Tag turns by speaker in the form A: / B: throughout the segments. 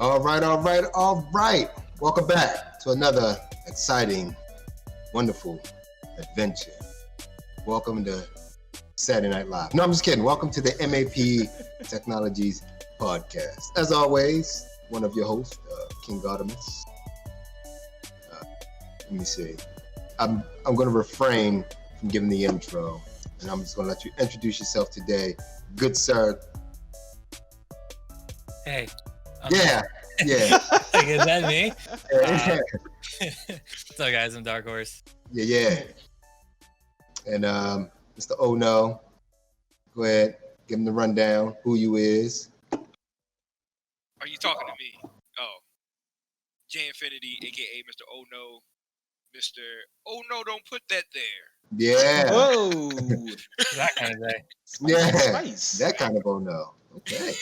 A: All right. Welcome back to another exciting, wonderful adventure. Welcome to Saturday Night Live. No, I'm just kidding. Welcome to the MAP Technologies podcast. As always, one of your hosts, King Gaudamus. Let me see. I'm going to refrain from giving the intro, and I'm just going to let you introduce yourself today. Good sir.
B: Hey.
A: Yeah.
B: Like, is that me?
A: Yeah.
B: What's up, guys? I'm Dark Horse.
A: Yeah. And Mr. Oh No, go ahead, give him the rundown. Who you is?
C: Are you talking to me? Oh, J Infinity, aka Mr. Oh No, Mr. Oh No, don't put that there.
A: Yeah.
D: Whoa.
B: That kind of day.
D: Spice.
A: That kind of Oh No. Okay.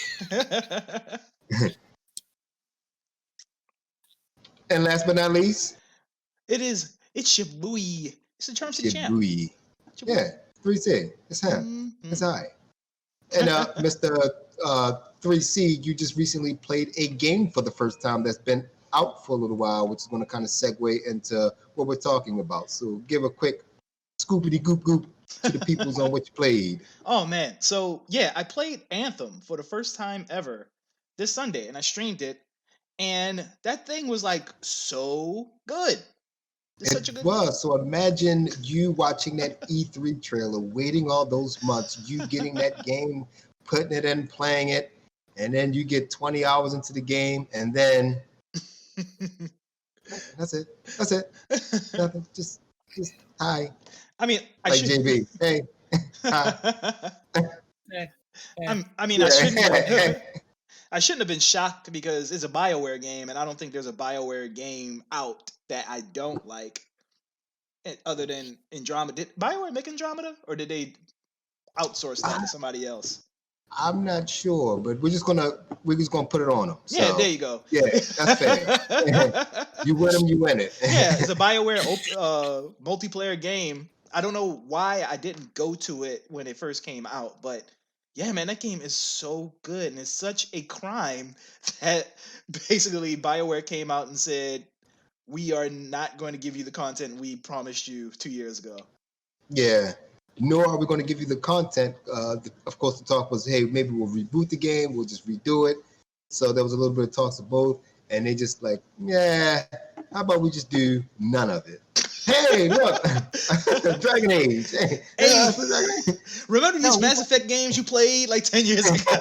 A: And last but not least,
D: It's your boy. It's the Charm City Champ.
A: Boy. Yeah, 3C. It's him. It's I. And Mr. 3C, you just recently played a game for the first time that's been out for a little while, which is going to kind of segue into what we're talking about. So give a quick scoopity goop goop to the peoples on what you played.
D: Oh man. So yeah, I played Anthem for the first time ever this Sunday, and I streamed it, and that thing was like so good. It's such a good
A: was. So imagine you watching that E3 trailer, waiting all those months, you getting that game, putting it in, playing it, and then you get 20 hours into the game, and then that's it. Nothing. Just hi.
D: I mean,
A: Like JB. Hey. Hi.
D: I shouldn't have been shocked because it's a Bioware game, and I don't think there's a Bioware game out that I don't like, other than Andromeda. Did Bioware make Andromeda, or did they outsource that to somebody else?
A: I'm not sure, but we're just gonna put it on them. So,
D: yeah, there you go.
A: Yeah, that's fair. You win them, you win it.
D: Yeah, it's a Bioware multiplayer game. I don't know why I didn't go to it when it first came out, but yeah, man, that game is so good, and it's such a crime that basically Bioware came out and said, we are not going to give you the content we promised you 2 years ago.
A: Yeah. Nor are we going to give you the content. Of course, the talk was, hey, maybe we'll reboot the game. We'll just redo it. So there was a little bit of talks of both. And they just like, yeah, how about we just do none of it? Hey, look, Dragon Age.
D: Hey, remember these Mass Effect games you played like 10 years ago?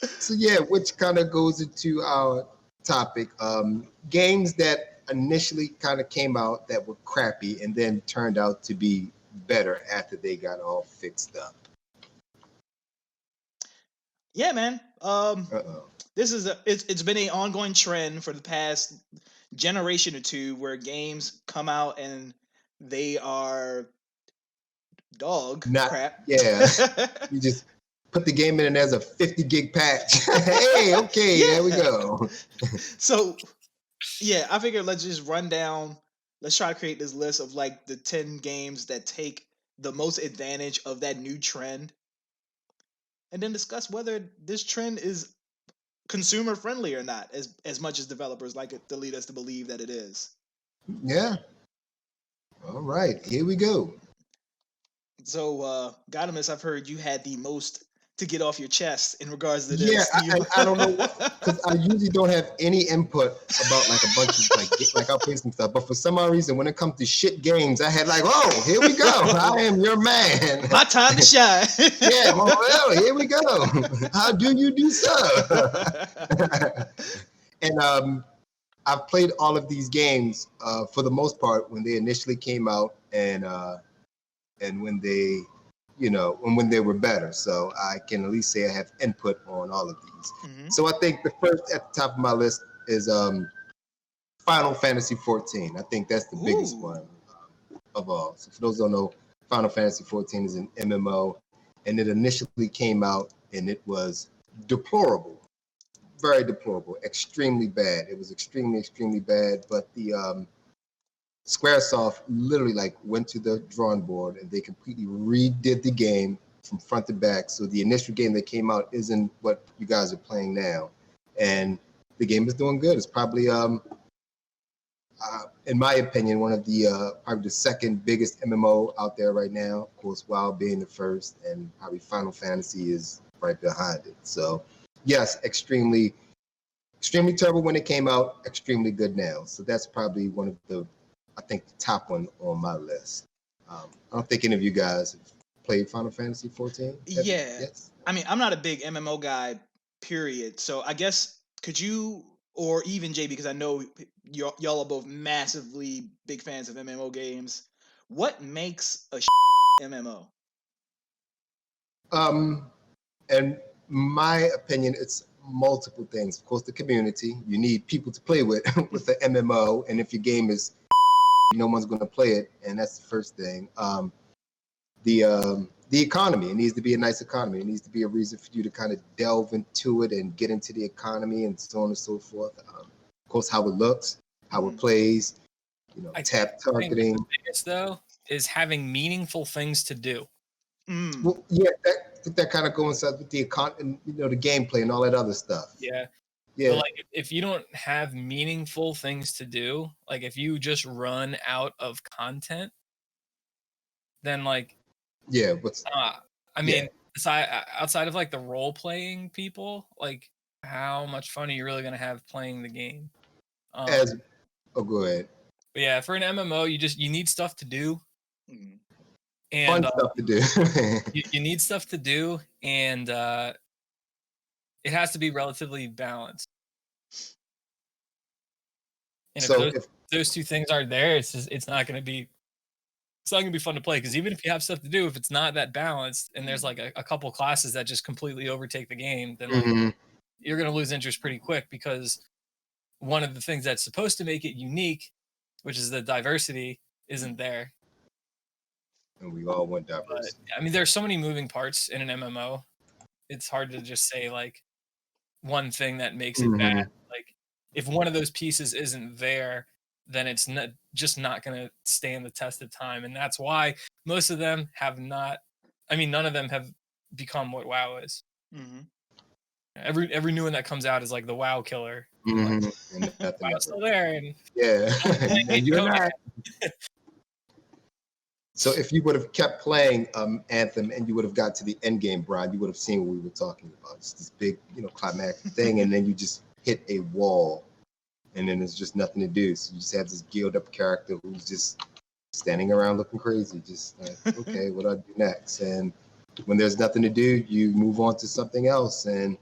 A: So yeah, which kind of goes into our topic. Games that initially kind of came out that were crappy and then turned out to be better after they got all fixed up.
D: Yeah, man. This is it's been an ongoing trend for the past generation or two where games come out and they are crap.
A: Yeah. You just put the game in and there's a 50 gig patch. Hey, okay, yeah. There we go.
D: So, yeah, I figured let's just let's try to create this list of like the 10 games that take the most advantage of that new trend, and then discuss whether this trend is consumer friendly or not, as much as developers like it to lead us to believe that it is.
A: Yeah. All right, here we go.
D: So, Gaudamus, I've heard you had the most to get off your chest in regards to this.
A: Yeah, I don't know, because I usually don't have any input about like a bunch of like I'll play some stuff, but for some odd reason, when it comes to shit games, I had like, oh, here we go. I am your man.
D: My time to shine.
A: Yeah, well, here we go. How do you do so? And I've played all of these games for the most part when they initially came out, and when they, when they were better. So I can at least say I have input on all of these. Mm-hmm. So I think the first at the top of my list is Final Fantasy XIV. I think that's the biggest one of all. So for those who don't know, Final Fantasy XIV is an MMO, and it initially came out and it was deplorable. Very deplorable, extremely bad. It was extremely, extremely bad, but the Squaresoft literally like went to the drawing board and they completely redid the game from front to back. So the initial game that came out isn't what you guys are playing now, and the game is doing good. It's probably, in my opinion, one of the probably the second biggest MMO out there right now. Of course, WoW being the first, and probably Final Fantasy is right behind it. So, yes, extremely terrible when it came out, extremely good now. So that's probably one of the, I think, the top one on my list. I don't think any of you guys have played Final Fantasy XIV.
D: Yeah.
A: Yes.
D: I mean, I'm not a big MMO guy, period. So I guess could you, or even JB, because I know y'all are both massively big fans of MMO games. What makes a MMO?
A: In my opinion, it's multiple things. Of course, the community. You need people to play with with the MMO, and if your game is, no one's going to play it, and that's the first thing. The economy. It needs to be a nice economy. It needs to be a reason for you to kind of delve into it and get into the economy and so on and so forth. Of course, how it looks, how it plays, tap targeting.
B: The biggest, though, is having meaningful things to do.
A: Well, yeah, that kind of coincides with the the gameplay and all that other stuff.
B: Yeah.
A: Yeah.
B: But like, if you don't have meaningful things to do, like if you just run out of content, then like,
A: yeah,
B: I mean, outside of like the role playing people, like how much fun are you really gonna have playing the game?
A: Go ahead.
B: But yeah, for an MMO, you need stuff to do. And
A: fun stuff to do.
B: you need stuff to do, and it has to be relatively balanced. And if those two things aren't there, it's not going to be fun to play, because even if you have stuff to do, if it's not that balanced and there's like a couple classes that just completely overtake the game, then like, you're going to lose interest pretty quick, because one of the things that's supposed to make it unique, which is the diversity, isn't there.
A: And we all want diversity.
B: But, I mean, there's so many moving parts in an MMO. It's hard to just say like one thing that makes it bad. Like if one of those pieces isn't there, then it's not going to stand the test of time. And that's why most of them have not. I mean, none of them have become what WoW is. Every new one that comes out is like the WoW killer. Like, WoW's still there, and
A: you're not. So if you would have kept playing Anthem and you would have got to the end game, Brian, you would have seen what we were talking about. It's this big, climactic thing, and then you just hit a wall, and then there's just nothing to do. So you just have this geared up character who's just standing around looking crazy, just like, okay, what do I do next? And when there's nothing to do, you move on to something else, and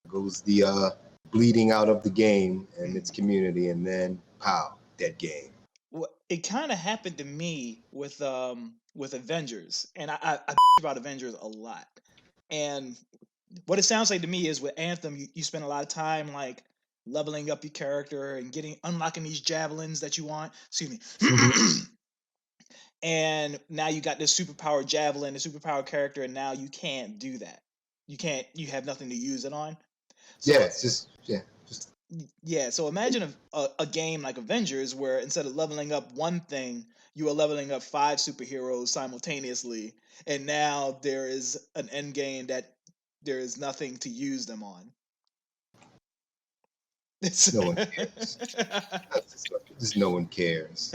A: goes the bleeding out of the game and its community, and then pow, dead game.
D: Well, it kind of happened to me with Avengers, and I about Avengers a lot. And what it sounds like to me is with Anthem, you spend a lot of time like leveling up your character and unlocking these javelins that you want. Excuse me. And now you got this superpower javelin, a superpower character, and now you can't do that. You have nothing to use it on. So, so imagine a game like Avengers where instead of leveling up one thing, you are leveling up 5 superheroes simultaneously, and now there is an end game that there is nothing to use them on.
A: No one cares. Just no one cares.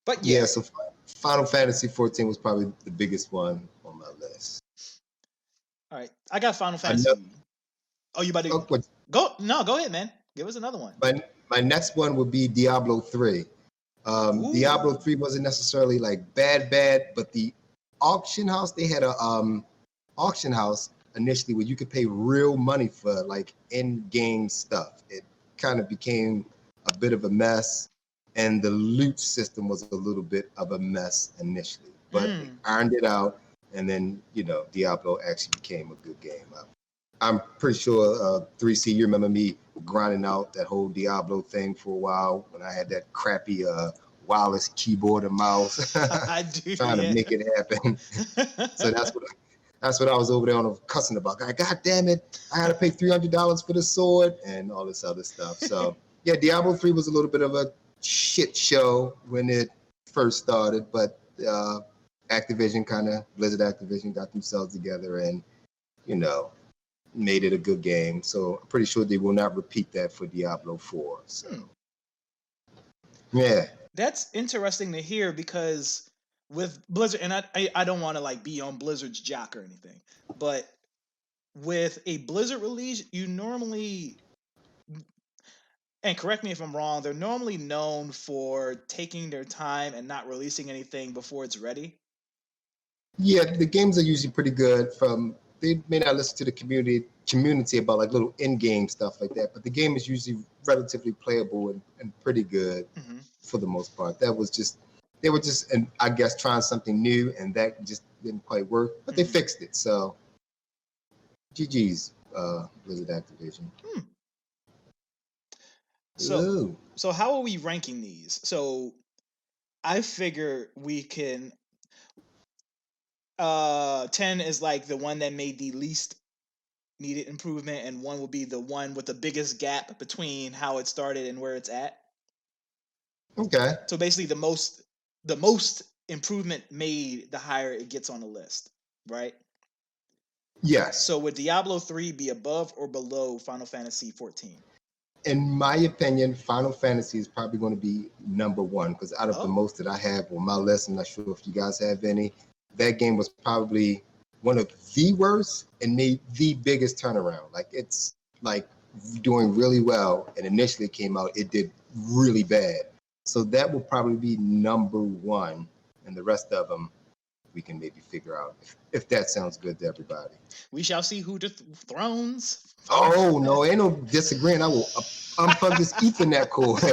D: But
A: so Final Fantasy XIV was probably the biggest one on my list.
D: All right, I got Final Fantasy. Oh, you about to go? No, go ahead, man. Give us another one.
A: My next one would be Diablo 3. Diablo 3 wasn't necessarily like bad, but the auction house, they had a auction house initially where you could pay real money for like in-game stuff. It kind of became a bit of a mess, and the loot system was a little bit of a mess initially, but they ironed it out, and then Diablo actually became a good game. I'm pretty sure 3C, you remember me grinding out that whole Diablo thing for a while when I had that crappy wireless keyboard and mouse.
D: I do,
A: trying to make it happen. So that's what I was over there on cussing about. God damn it, I had to pay $300 for the sword and all this other stuff. So yeah, Diablo 3 was a little bit of a shit show when it first started, but Blizzard Activision got themselves together and, made it a good game. So I'm pretty sure they will not repeat that for Diablo 4. So, yeah.
D: That's interesting to hear because with Blizzard, and I don't want to like be on Blizzard's jock or anything, but with a Blizzard release, you normally, and correct me if I'm wrong, they're normally known for taking their time and not releasing anything before it's ready.
A: Yeah, the games are usually pretty good. They may not listen to the community about like little in-game stuff like that, but the game is usually relatively playable and pretty good for the most part. They were just, and I guess trying something new, and that just didn't quite work, but they fixed it. So, GG's, Blizzard Activision.
D: So how are we ranking these? So I figure we can 10 is like the one that made the least needed improvement, and 1 will be the one with the biggest gap between how it started and where it's at.
A: Okay.
D: So basically the most improvement made, the higher it gets on the list, right?
A: Yes.
D: So would Diablo 3 be above or below Final Fantasy 14?
A: In my opinion, Final Fantasy is probably going to be number 1 because out of the most that I have on my list, I'm not sure if you guys have any, that game was probably one of the worst and made the biggest turnaround. Like, it's like doing really well, and initially it came out, it did really bad. So that will probably be number 1, and the rest of them we can maybe figure out if that sounds good to everybody.
D: We shall see who thrones.
A: Oh no, ain't no disagreeing. I will unplug this Ethernet cord.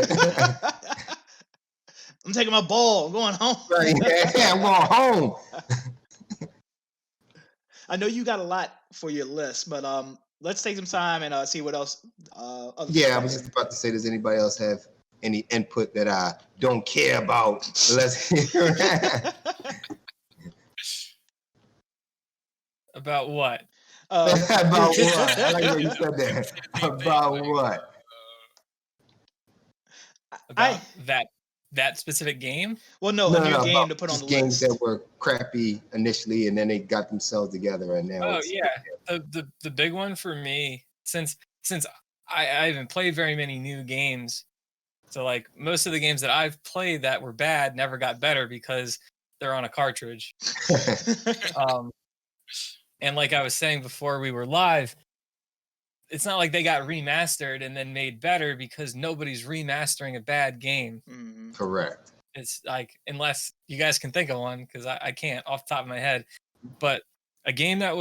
D: I'm taking my ball. I'm going home.
A: Right, yeah, I'm going home.
D: I know you got a lot for your list, but let's take some time and see what else.
A: I was just about to say, does anybody else have any input that I don't care about? Let's hear that.
B: About what?
A: About what? I like when you said that. About what?
B: About that specific game?
D: Well, no, a new game to put on the
A: games
D: list.
A: that were crappy initially, and then they got themselves together, and now.
B: The big one for me, since I haven't played very many new games, so like most of the games that I've played that were bad never got better because they're on a cartridge. And like I was saying before we were live, it's not like they got remastered and then made better because nobody's remastering a bad game.
A: Correct.
B: It's like, unless you guys can think of one, because I can't off the top of my head. But a game that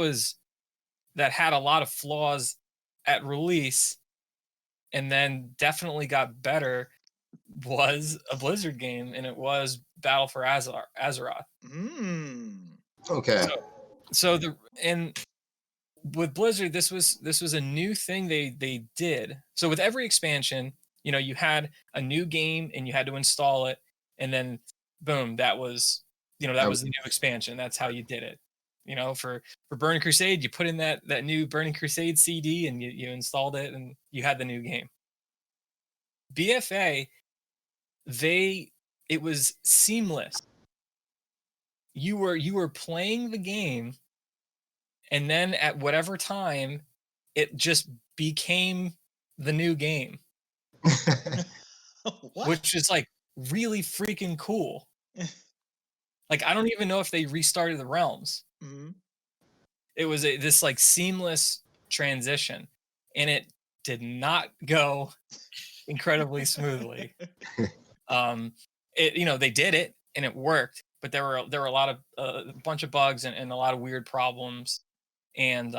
B: had a lot of flaws at release and then definitely got better was a Blizzard game, and it was Battle for Azeroth.
A: Okay.
B: So with Blizzard, this was a new thing they did. So with every expansion, you had a new game and you had to install it, and then boom, that was that was the new expansion. That's how you did it. For Burning Crusade, you put in that new Burning Crusade CD and you installed it and you had the new game. BFA, it was seamless. You were playing the game, and then at whatever time, it just became the new game. Which is like really freaking cool. Like, I don't even know if they restarted the realms. It was this like seamless transition, and it did not go incredibly smoothly. They did it and it worked, but there were a lot of a bunch of bugs and a lot of weird problems. And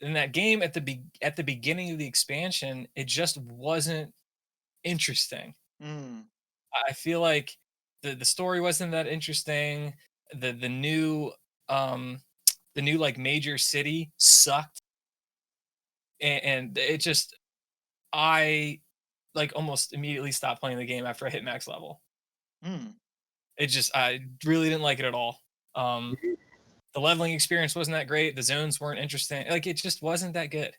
B: in that game at the beginning of the expansion, it just wasn't interesting. I feel like the story wasn't that interesting. The new like major city sucked, and it just, I like almost immediately stopped playing the game after I hit max level. It just, I really didn't like it at all. The leveling experience wasn't that great. The zones weren't interesting. Like, it just wasn't that good.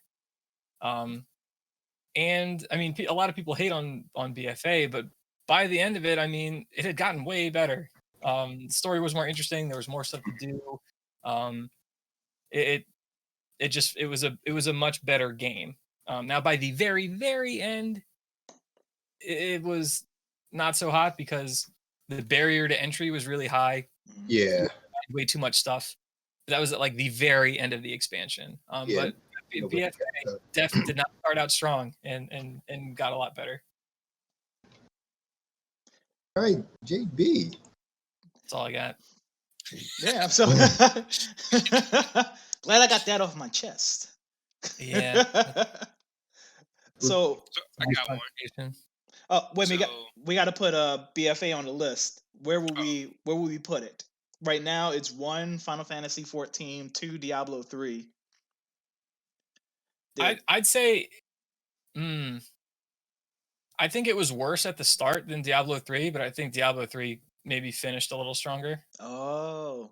B: And I mean, a lot of people hate on BFA, but by the end of it, I mean, it had gotten way better. Story was more interesting. There was more stuff to do. It was a much better game. Now by the very, very end, it was not so hot because the barrier to entry was really high.
A: Yeah.
B: Way too much stuff. That was at like the very end of the expansion. But BFA definitely did not start out strong and got a lot better.
A: All right, JB.
B: That's all I got.
D: Yeah, I'm so glad I got that off my chest.
B: Yeah.
D: So
C: I got one.
D: Oh wait, we got to put a BFA on the list. Where will we put it? Right now, it's 1 Final Fantasy XIV, 2 Diablo 3.
B: I'd say, I think it was worse at the start than Diablo 3, but I think Diablo 3 maybe finished a little stronger.
D: Oh,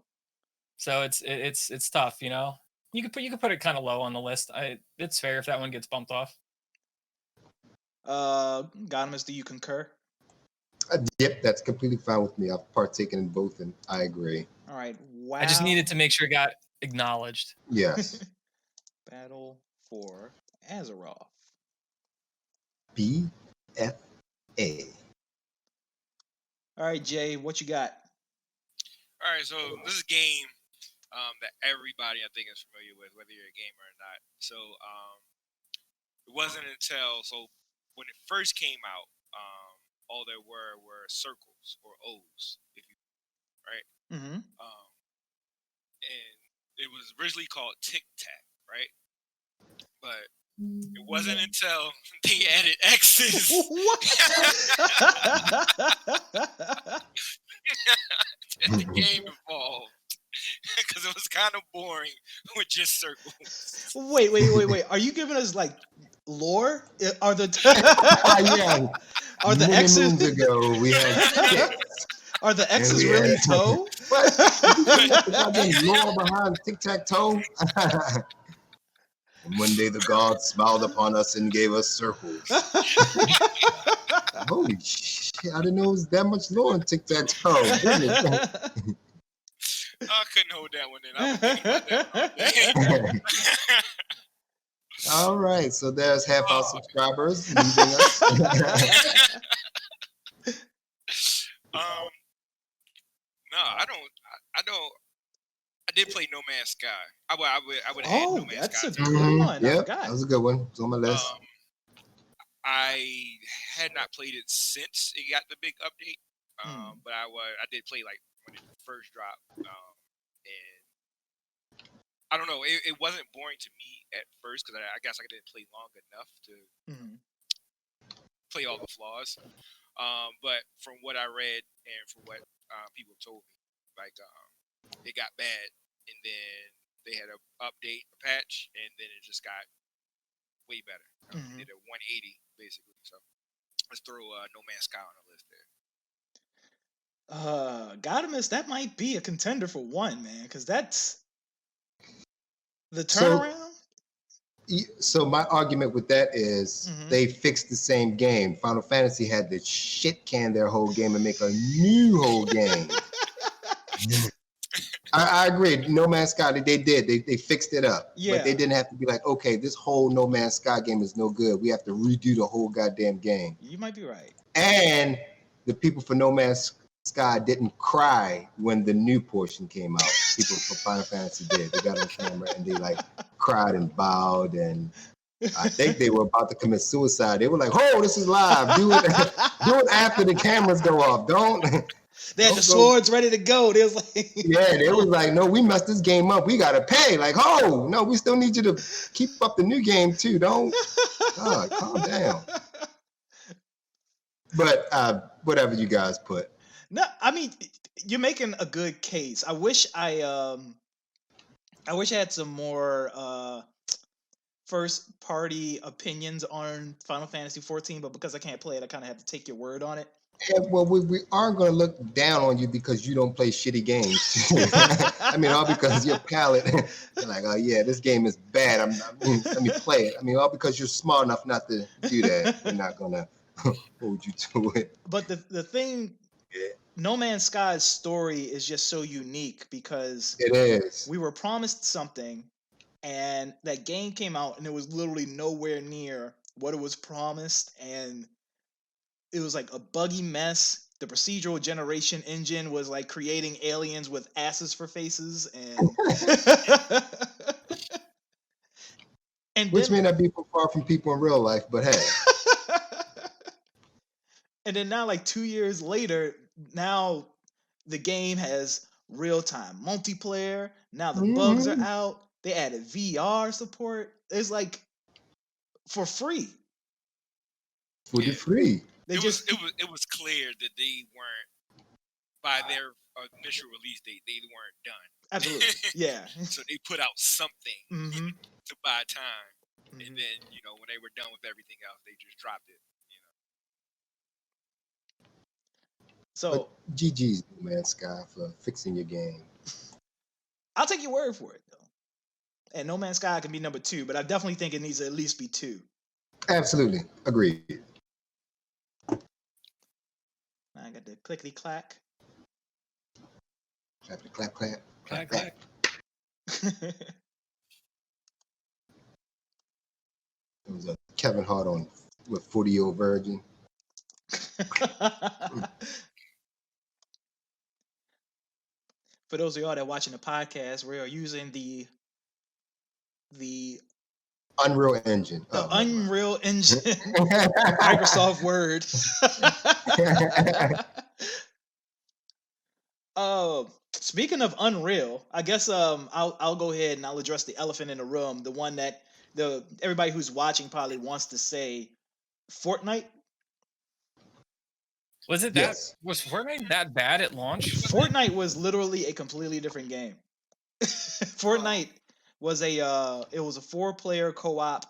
D: so
B: it's tough, you know. You could put it kind of low on the list. It's fair if that one gets bumped off.
D: Godimus, do you concur?
A: Yep, that's completely fine with me. I've partaken in both, and I agree.
D: All right. Wow.
B: I just needed to make sure it got acknowledged.
A: Yes.
D: Battle for Azeroth.
A: BFA.
D: All right, Jay, what you got?
C: All right, so this is a game that everybody I think is familiar with, whether you're a gamer or not. So it wasn't until when it first came out, all there were circles or O's, right?
D: Mm-hmm.
C: And it was originally called Tic Tac, right? But it wasn't until they added X's.
D: What?
C: that the game evolved. Because it was kind of boring with just circles.
D: Wait. Are you giving us like lore? Are the
A: Yeah.
D: Are the X's
A: ago we had
D: Are the X's really toe?
A: What? Lore behind tic-tac-toe? And one day the gods smiled upon us and gave us circles. Holy shit, I didn't know it was that much lore in tic-tac-toe.
C: I couldn't hold that one in. I was thinking about that
A: all right, so there's half our subscribers leaving us.
C: No, I don't. I did play No Man's Sky. I would have had No Man's Sky.
D: That's a good one.
A: Yep, that was a good one. It's on my list.
C: I had not played it since it got the big update, but I did play like when it first dropped, and I don't know. It wasn't boring to me at first because I guess I didn't play long enough to play all the flaws. But from what I read and from what people told me, like it got bad, and then they had an update, a patch, and then it just got way better. Did a 180 basically. So let's throw No Man's Sky on the list there.
D: Godimus, that might be a contender for 1, man, because that's the turnaround.
A: So my argument with that is they fixed the same game. Final Fantasy had to shit can their whole game and make a new whole game. I agree. No Man's Sky, they did. They fixed it up.
D: Yeah.
A: But they didn't have to be like, okay, this whole No Man's Sky game is no good. We have to redo the whole goddamn game.
D: You might be right.
A: And the people for No Man's Sky didn't cry when the new portion came out. People for Final Fantasy did. They got on camera and they like cried and bowed, and I think they were about to commit suicide. They were like, "Oh, this is live. Do it after the cameras go off. Don't."
D: They had the swords ready to go. They was like,
A: yeah, they was like, "No, we messed this game up. We gotta pay." Like, "Oh, no, we still need you to keep up the new game too. Don't, God, calm down." But whatever you guys put.
D: No, I mean, you're making a good case. I wish I had some more first party opinions on Final Fantasy XIV, but because I can't play it, I kind of have to take your word on it.
A: Yeah, well, we aren't going to look down on you because you don't play shitty games. I mean, all because your palate, you're like, oh yeah, this game is bad. Let me play it. I mean, all because you're smart enough not to do that. We're not going to hold you to it.
D: But the thing No Man's Sky's story is just so unique because
A: It is.
D: we were promised something, and that game came out, and it was literally nowhere near what it was promised, and it was like a buggy mess. The procedural generation engine was like creating aliens with asses for faces, and and
A: Which may
D: then
A: not be far from people in real life, but hey.
D: and then now, like 2 years later, now the game has real-time multiplayer. Now the bugs are
A: Mhm.
D: out. They added VR support. It's like for free.
A: For the free.
D: They
C: It
D: just
C: was clear that they weren't, by their initial release date, they weren't done.
D: absolutely, yeah.
C: So they put out something
D: Mm-hmm.
C: to buy time, and
D: Mm-hmm.
C: then when they were done with everything else, they just dropped it.
D: So
A: But GG's, man, Sky, for fixing your game.
D: I'll take your word for it, though. And No Man's Sky can be number 2, but I definitely think it needs to at least be 2.
A: Absolutely. Agreed.
D: I got the clickety clack.
A: Clap, clap, clap.
B: Clack, clack.
A: It was a Kevin Hart on with 40-year-old virgin.
D: For those of y'all that are watching the podcast, we are using the
A: Unreal Engine.
D: the
A: Oh, never mind.
D: Unreal Engine Microsoft Word. Speaking of Unreal, I guess I'll go ahead and I'll address the elephant in the room, the one that everybody who's watching probably wants to say. Fortnite.
B: Was it
A: Yes.
B: was Fortnite that bad at launch?
D: Fortnite was literally a completely different game. Fortnite was it was a 4-player co-op.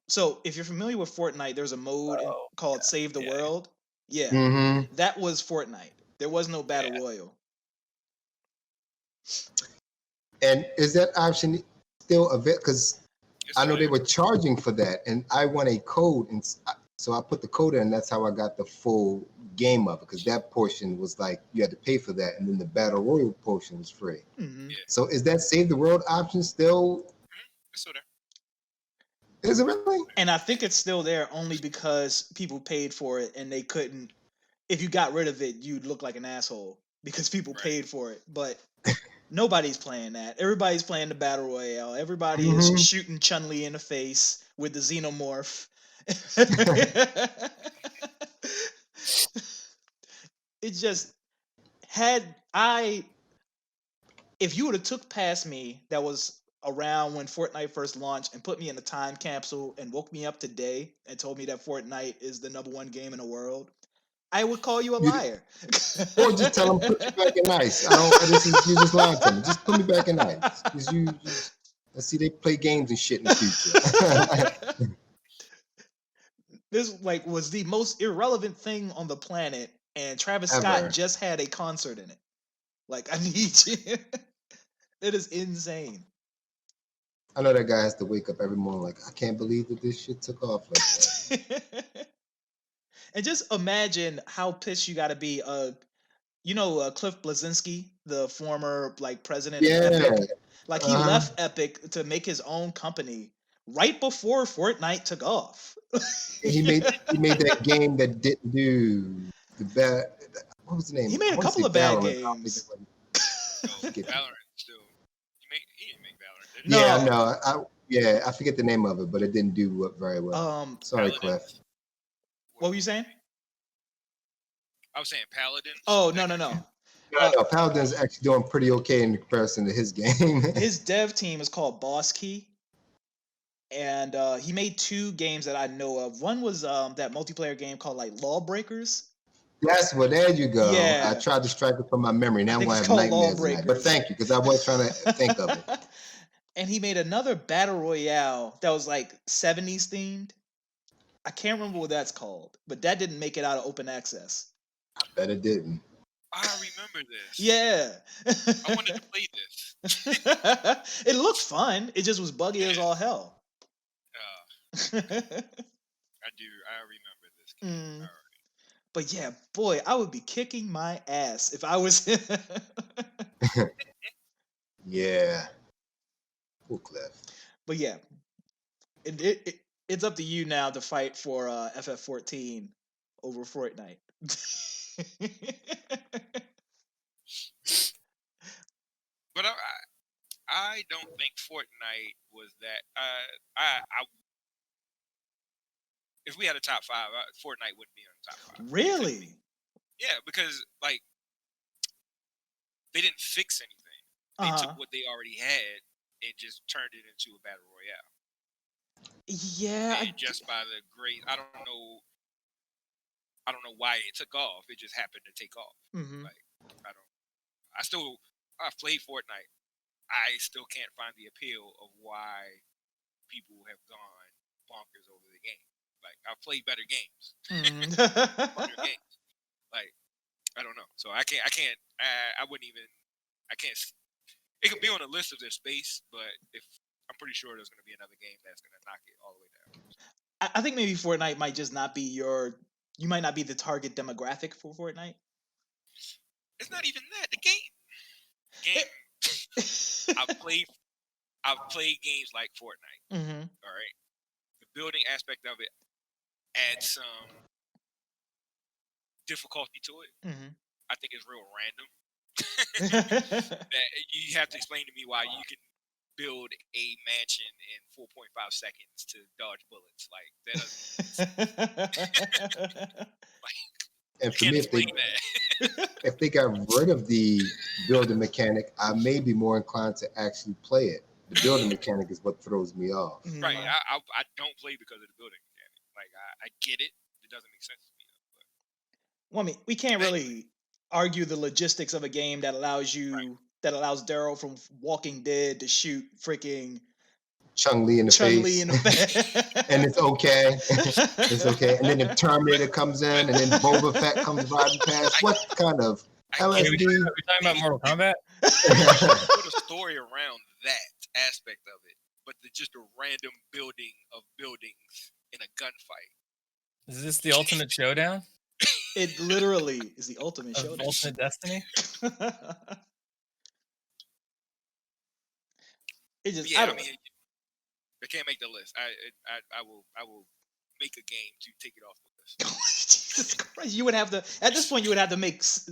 D: So if you're familiar with Fortnite, there's a mode called Save the World. Yeah.
A: Mm-hmm.
D: That was Fortnite. There was no battle royal.
A: And is that option still available? Because I know they were charging for that, and I want a code, and so I put the code in, and that's how I got the full game of it. Because that portion was like you had to pay for that, and then the battle royal portion was free.
D: Mm-hmm.
C: Yeah.
A: So is that Save the World option still?
C: It's still there.
A: Is it really?
D: And I think it's still there only because people paid for it, and they couldn't. If you got rid of it, you'd look like an asshole because people paid for it. But nobody's playing that. Everybody's playing the battle royale. Everybody is shooting Chun-Li in the face with the xenomorph. It just if you would have took past me that was around when Fortnite first launched and put me in a time capsule and woke me up today and told me that Fortnite is the #1 game in the world, I would call you a liar.
A: Or just tell them put you back in ice. You just lying to me. Just put me back in ice. Let's see, they play games and shit in the future.
D: This was the most irrelevant thing on the planet, and Travis Scott just had a concert in it. I need you. It is insane.
A: I know that guy has to wake up every morning like, I can't believe that this shit took off like that.
D: And just imagine how pissed you got to be. Cliff Bleszinski, the former president of Epic. He left Epic to make his own company right before Fortnite took off.
A: he made that game that didn't do the bad. What was the name?
D: He made a couple of bad games.
C: Valorant still. He didn't make Valorant, did he?
D: No.
A: Yeah, I forget the name of it, but it didn't do very well. Sorry,
C: Paladin.
A: Cliff.
D: What were you saying?
C: I was saying Paladin.
D: Oh, no.
A: No, Paladin's actually doing pretty okay in comparison to his game.
D: His dev team is called Boss Key. And he made 2 games that I know of. One was that multiplayer game called Lawbreakers.
A: There you go.
D: Yeah.
A: I tried to strike it from my memory. Now I have nightmares tonight. But thank you, because I was trying to think of it.
D: And he made another battle royale that was 70s themed. I can't remember what that's called, but that didn't make it out of open access.
A: I bet it didn't.
C: I remember this.
D: Yeah.
C: I wanted to play this.
D: It looked fun. It just was buggy as all hell.
C: I remember this game.
D: But yeah, boy, I would be kicking my ass if I was.
A: Yeah. Poor Cliff.
D: But yeah, it's up to you now to fight for FF14 over Fortnite.
C: But I don't think Fortnite was that. I if we had a top 5, Fortnite wouldn't be on the top 5.
D: Really?
C: Yeah, because like they didn't fix anything. They took what they already had and just turned it into a battle royale.
D: Yeah.
C: And just by the grace, I don't know why it took off. It just happened to take off.
D: Mm-hmm.
C: Like I've played Fortnite. I still can't find the appeal of why people have gone bonkers over the game. Like I've played better games. Better games. Like I don't know. So I can't. I wouldn't even. I can't. It could be on a list of their space, but I'm pretty sure there's going to be another game that's going to knock it all the way down.
D: I think maybe Fortnite might just not be you might not be the target demographic for Fortnite.
C: It's not even that. The game. I've played games like Fortnite.
D: Mm-hmm.
C: All right. The building aspect of it adds some difficulty to it.
D: Mm-hmm.
C: I think it's real random. That you have to explain to me why you can build a mansion in 4.5 seconds to dodge bullets. Like that doesn't.
A: And for me, if they got rid of the building mechanic, I may be more inclined to actually play it. The building mechanic is what throws me off.
C: Right. I don't play because of the building mechanic. Like I get it. It doesn't make sense to me.
D: Well, I mean, we can't really argue the logistics of a game that allows Daryl from Walking Dead to shoot freaking
A: Chun-Li in the face. And it's okay. It's okay. And then the Terminator comes in, and then Boba Fett comes riding past. What kind of LSD?
B: Are we talking about Mortal Kombat?
C: Put a story around that aspect of it, but just a random building of buildings in a gunfight.
B: Is this the ultimate showdown?
D: It literally is the ultimate showdown.
B: Ultimate Destiny?
D: It just,
C: I mean, I can't make the list. I will make a game to take it off the list.
D: Jesus Christ! You would have to at this point. You would have to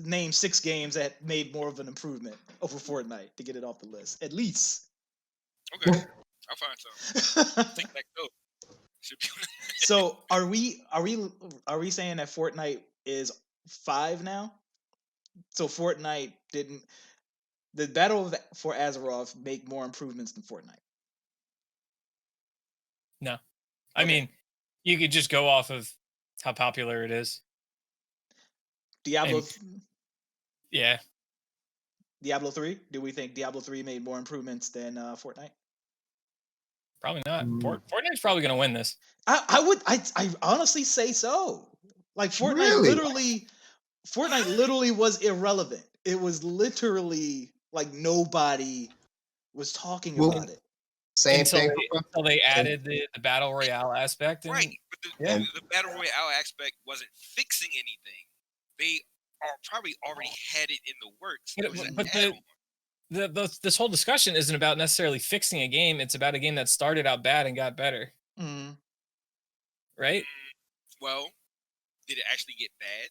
D: name 6 games that made more of an improvement over Fortnite to get it off the list, at least.
C: Okay, I'll find some. Take that code.
D: So are we saying that Fortnite is 5 now? So Fortnite didn't. The Battle for Azeroth make more improvements than Fortnite.
B: No. I mean, you could just go off of how popular it is.
D: Diablo.
B: Yeah.
D: Diablo 3? Do we think Diablo 3 made more improvements than Fortnite?
B: Probably not. Fortnite's probably going to win this.
D: I honestly say so. Like Fortnite literally was irrelevant. It was literally like nobody was talking about it.
A: Same thing.
B: Until they added the battle royale aspect.
C: Right. But the battle royale aspect wasn't fixing anything. They probably already had it in the works.
B: But this whole discussion isn't about necessarily fixing a game. It's about a game that started out bad and got better.
D: Mm.
B: Right?
C: Well, did it actually get bad?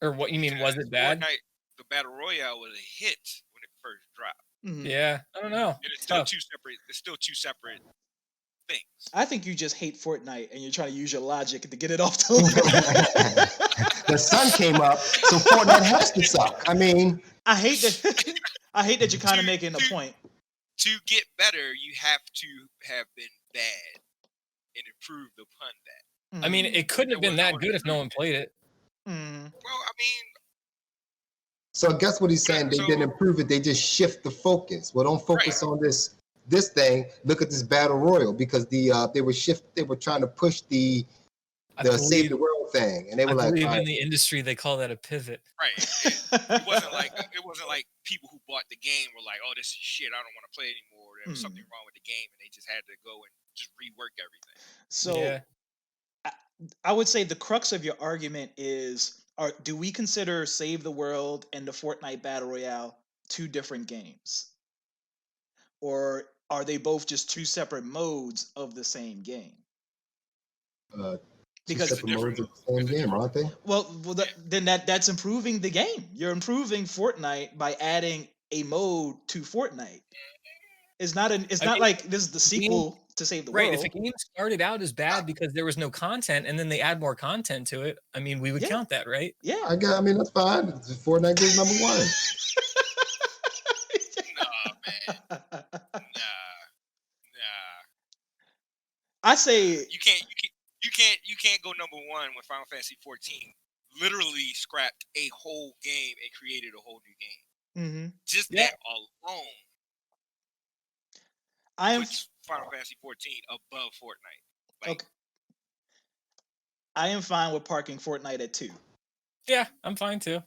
B: Or what you mean? Was it bad?
C: Fortnite, the battle royale was a hit when it first dropped.
D: Mm-hmm.
B: Yeah, I don't know.
C: And it's still two separate. It's still 2 separate things.
D: I think you just hate Fortnite and you're trying to use your logic to get it off the list.
A: The sun came up, so Fortnite has to suck. I mean,
D: I hate that you're kind of making a point.
C: To get better, you have to have been bad and improve upon that.
B: I mean, it couldn't have been that good if no one played it.
C: Well, I mean,
A: so I guess what he's saying, they didn't improve it. They just shift the focus. Well, don't focus on this thing. Look at this battle royal, because they were trying to push the save the world thing, and they were
B: in the industry they call that a pivot.
C: Right. It wasn't like people who bought the game were like, "Oh, this is shit. I don't want to play anymore." There was something wrong with the game, and they just had to go and just rework everything.
D: So I would say the crux of your argument is: do we consider Save the World and the Fortnite Battle Royale two different games, or are they both just two separate modes of the same game?
A: Two
D: Because
A: separate modes of the same game, aren't they?
D: Then that's improving the game. You're improving Fortnite by adding a mode to Fortnite. It's not like this is the sequel to Save the World.
B: If a game started out as bad because there was no content and then they add more content to it, I mean, we would count that, right?
D: Yeah.
A: I mean, that's fine. Fortnite goes number one.
C: Nah, man. Nah.
D: I say
C: you can't go number one when Final Fantasy XIV literally scrapped a whole game and created a whole new game.
D: Mm-hmm.
C: Just that alone puts Final Fantasy XIV above Fortnite.
D: Okay. I am fine with parking Fortnite at 2.
B: Yeah, I'm fine too.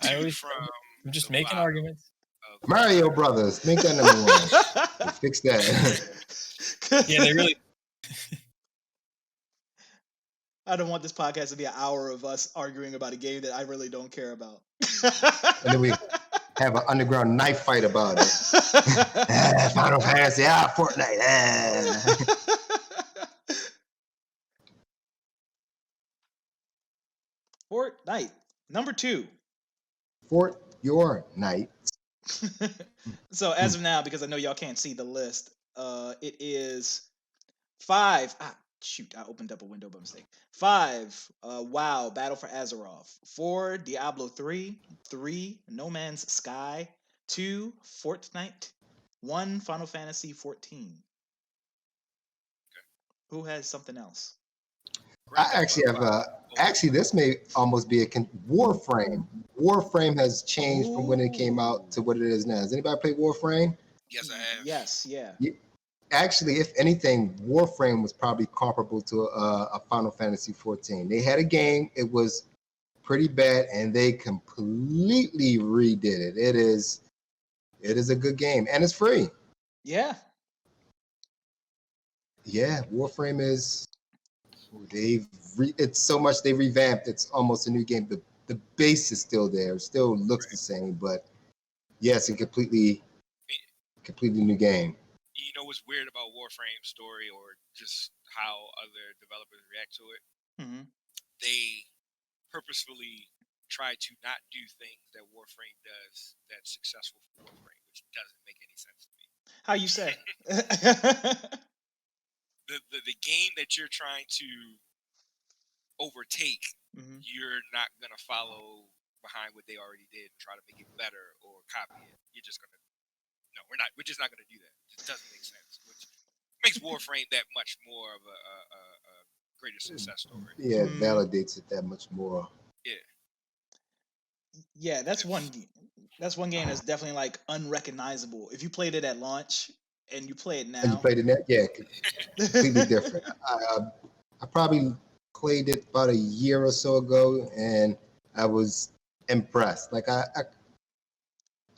B: I'm just making arguments.
A: Mario Brothers, make that number one. Fix that.
B: Yeah, they really.
D: I don't want this podcast to be an hour of us arguing about a game that I really don't care about.
A: And then we have an underground knife fight about it. Final Fantasy, Fortnite.
D: Fortnite, number 2.
A: Fort your night.
D: So as of now, because I know y'all can't see the list, it is 5. Shoot, I opened up a window by mistake. 5, WoW, Battle for Azeroth. 4, Diablo 3. 3, No Man's Sky. 2, Fortnite. 1, Final Fantasy 14. Who has something else?
A: I actually have actually this may almost be a Warframe. Warframe has changed from when it came out to what it is now. Has anybody played Warframe?
C: Yes, I have.
D: Yes, yeah.
A: Actually, if anything, Warframe was probably comparable to a Final Fantasy XIV. They had a game, it was pretty bad, and they completely redid it. It is a good game, and it's free.
D: Yeah.
A: Yeah, Warframe is. It's so much they revamped. It's almost a new game. The base is still there. It still looks the same, but yes, a completely new game.
C: You know what's weird about Warframe's story, or just how other developers react to it?
D: Mm-hmm.
C: They purposefully try to not do things that Warframe does that's successful for Warframe, which doesn't make any sense to me.
D: How you say?
C: the game that you're trying to overtake,
D: Mm-hmm.
C: you're not gonna follow behind what they already did and try to make it better or copy it. You're just gonna we're just not gonna do that. It just doesn't make sense, which makes Warframe that much more of a greater success story.
A: Yeah, it validates it that much more.
D: Yeah, that's one game that's definitely like unrecognizable. If you played it at launch and you play it now,
A: and you played it completely different. I probably played it about a year or so ago, and I was impressed. Like I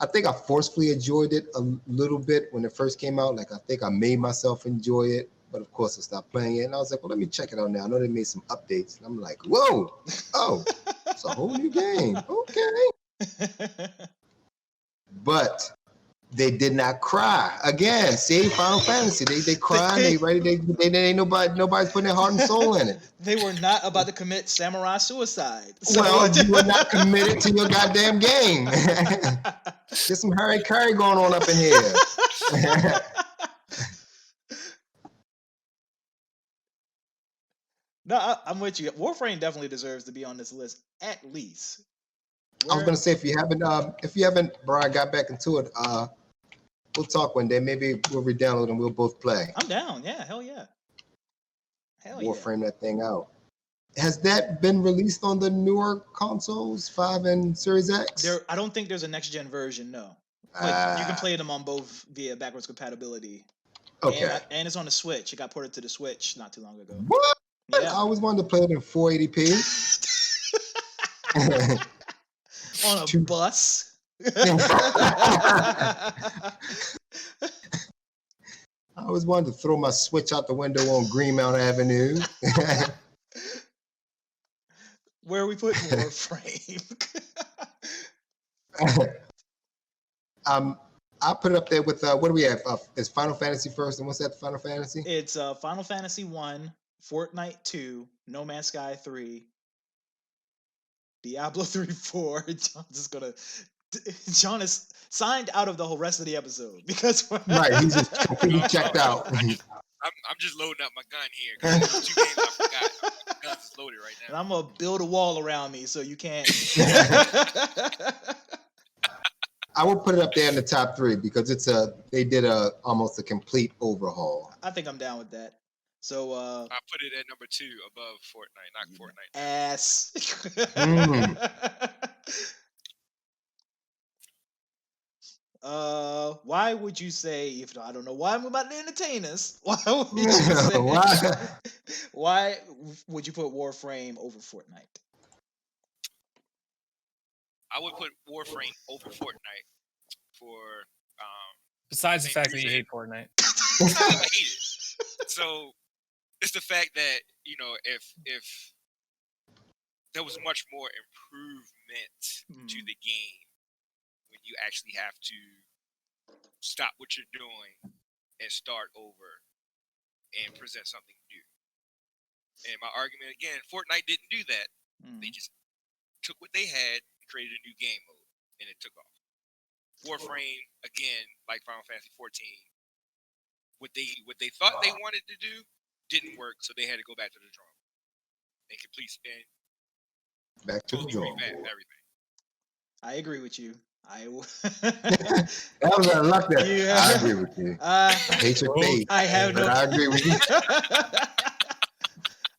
A: think I forcefully enjoyed it a little bit when it first came out. Like I think I made myself enjoy it, but of course I stopped playing it, and I was like, well, let me check it out now. I know they made some updates, and I'm like, whoa, it's a whole new game. Okay, but they did not cry again. See, Final Fantasy, they cry, they ain't nobody's putting their heart and soul in it.
D: They were not about to commit samurai suicide.
A: So. Well, you were not committed to your goddamn game. There's some Harry Carey going on up in here.
D: No, I'm with you. Warframe definitely deserves to be on this list at least.
A: I was gonna say if you haven't, Brian, got back into it, we'll talk one day. Maybe we'll re-download and we'll both play.
D: I'm down. Yeah, hell yeah.
A: Warframe that thing out. Has that been released on the newer consoles, 5 and Series X?
D: I don't think there's a next gen version. No, you can play them on both via backwards compatibility.
A: Okay.
D: And it's on the Switch. It got ported to the Switch not too long ago.
A: What?
D: Yeah.
A: I always wanted to play it in 480p.
D: On a bus.
A: I always wanted to throw my Switch out the window on Greenmount Avenue.
D: Where are we putting Warframe?
A: I'll put it up there with what do we have? Is Final Fantasy first, and what's that? Final Fantasy?
D: It's Final Fantasy 1, Fortnite 2, No Man's Sky 3, Diablo 3, 4. John is signed out of the whole rest of the episode because
A: right, he's just completely checked out.
C: I'm just loading up my gun here. 'Cause there's 2 games I forgot. My gun's is loaded right now.
D: And I'm gonna build a wall around me so you can't.
A: I would put it up there in the top 3 because they did almost a complete overhaul.
D: I think I'm down with that. So
C: I put it at number 2 above Fortnite, not Fortnite.
D: Ass. Why would you say, if I don't know why I'm about to entertain us, why would you say, why would you put Warframe over Fortnite?
C: I would put Warframe over Fortnite for
B: besides the fact that you hate Fortnite.
C: I hate it. So it's the fact that, you know, if there was much more improvement to the game when you actually have to stop what you're doing and start over and present something new. And my argument again, Fortnite didn't do that. They just took what they had and created a new game mode, and it took off. Warframe, again, like Final Fantasy XIV, what they thought they wanted to do didn't work, so they had to go back to the drawing board and complete and
A: back to the drawing board.
C: Everything.
D: I agree with you.
A: That was a luck there. Yeah. I agree with you. I hate your face.
D: I
A: agree with you.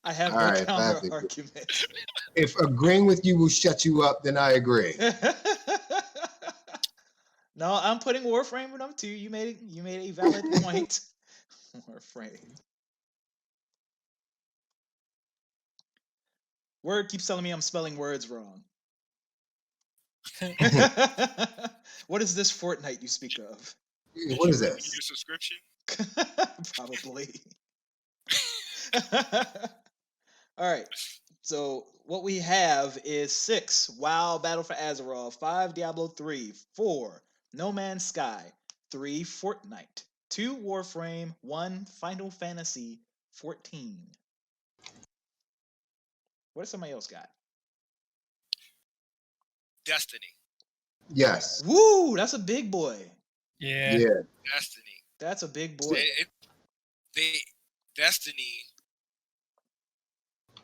D: I have no counter argument.
A: If agreeing with you will shut you up, then I agree.
D: No, I'm putting Warframe with number 2. You made a valid point. Warframe. Word keeps telling me I'm spelling words wrong. What is this Fortnite you speak of?
A: What is that?
C: Your subscription?
D: Probably. All right. So what we have is 6 WoW Battle for Azeroth, 5 Diablo 3, 4 No Man's Sky, 3 Fortnite, 2 Warframe, 1 Final Fantasy 14. What does somebody else got?
C: Destiny.
A: Yes.
D: Woo, that's a big boy.
B: Yeah.
C: Destiny.
D: That's a big boy.
C: Destiny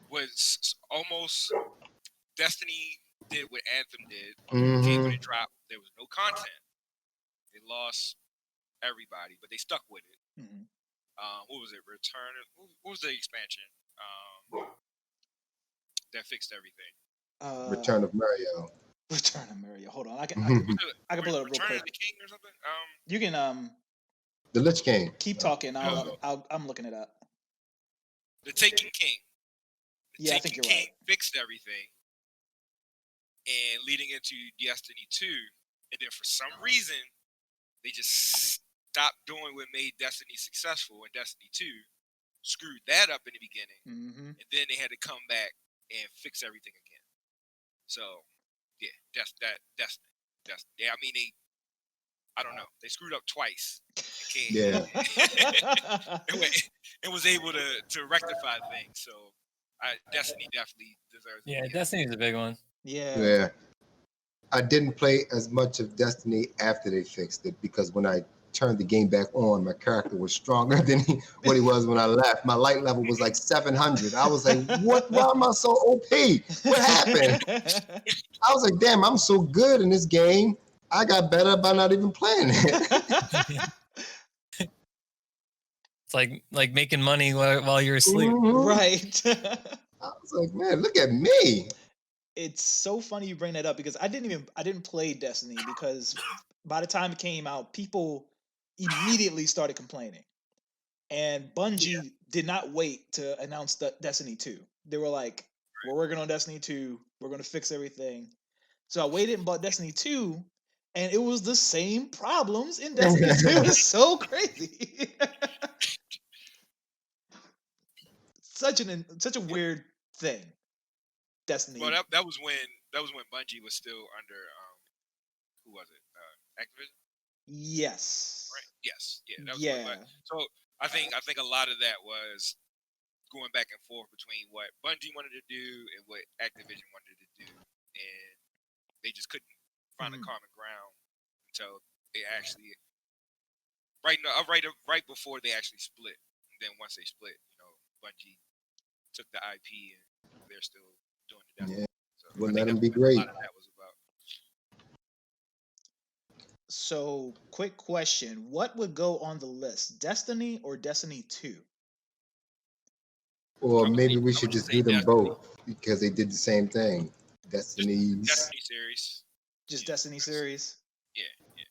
C: was almost Destiny did what Anthem did. Came when it dropped. There was no content. They lost everybody, but they stuck with it. What was it? Return. What was the expansion? That fixed everything.
A: Return of Mario.
D: Return of Mario. Hold on, I can pull it up real quick.
C: Return of the King or something.
D: You can
A: the Lich King.
D: Keep talking. I'm looking it up.
C: The Taken King.
D: I think you're
C: King
D: right.
C: Fixed everything, and leading into Destiny 2, and then for some reason they just stopped doing what made Destiny successful, and Destiny 2 screwed that up in the beginning, and then they had to come back and fix everything again. So, yeah, Destiny. Yeah, I mean I don't know. They screwed up twice.
A: Yeah.
C: and was able to rectify things. So, Destiny definitely deserves.
B: Yeah, Destiny's a big one.
A: Yeah. I didn't play as much of Destiny after they fixed it because when I turned the game back on, my character was stronger than what he was when I left. My light level was like 700. I was like, what? Why am I so OP? What happened? I was like, damn, I'm so good in this game. I got better by not even playing it.
B: It's like making money while you're asleep.
D: Right.
A: I was like, man, look at me.
D: It's so funny you bring that up because I didn't play Destiny because by the time it came out, people immediately started complaining. And Bungie did not wait to announce Destiny 2. They were like, we're working on Destiny 2. We're going to fix everything. So I waited and bought Destiny 2, and it was the same problems in Destiny 2. It was so crazy. such a weird thing. Destiny.
C: Well, that was when Bungie was still under who was it? Activision.
D: Yes.
C: Right. Yes. Yeah. That was
D: Yeah.
C: so I think a lot of that was going back and forth between what Bungie wanted to do and what Activision wanted to do, and they just couldn't find a common ground until they actually right before they actually split. And then once they split, Bungie took the IP and they're still doing the demo.
A: Yeah.
C: So
A: Wouldn't let them be great.
C: A lot of that was about.
D: So, quick question: what would go on the list, Destiny or Destiny 2?
A: Or maybe we should just do them both because they did the same thing. Destiny
C: series.
D: Just Destiny series.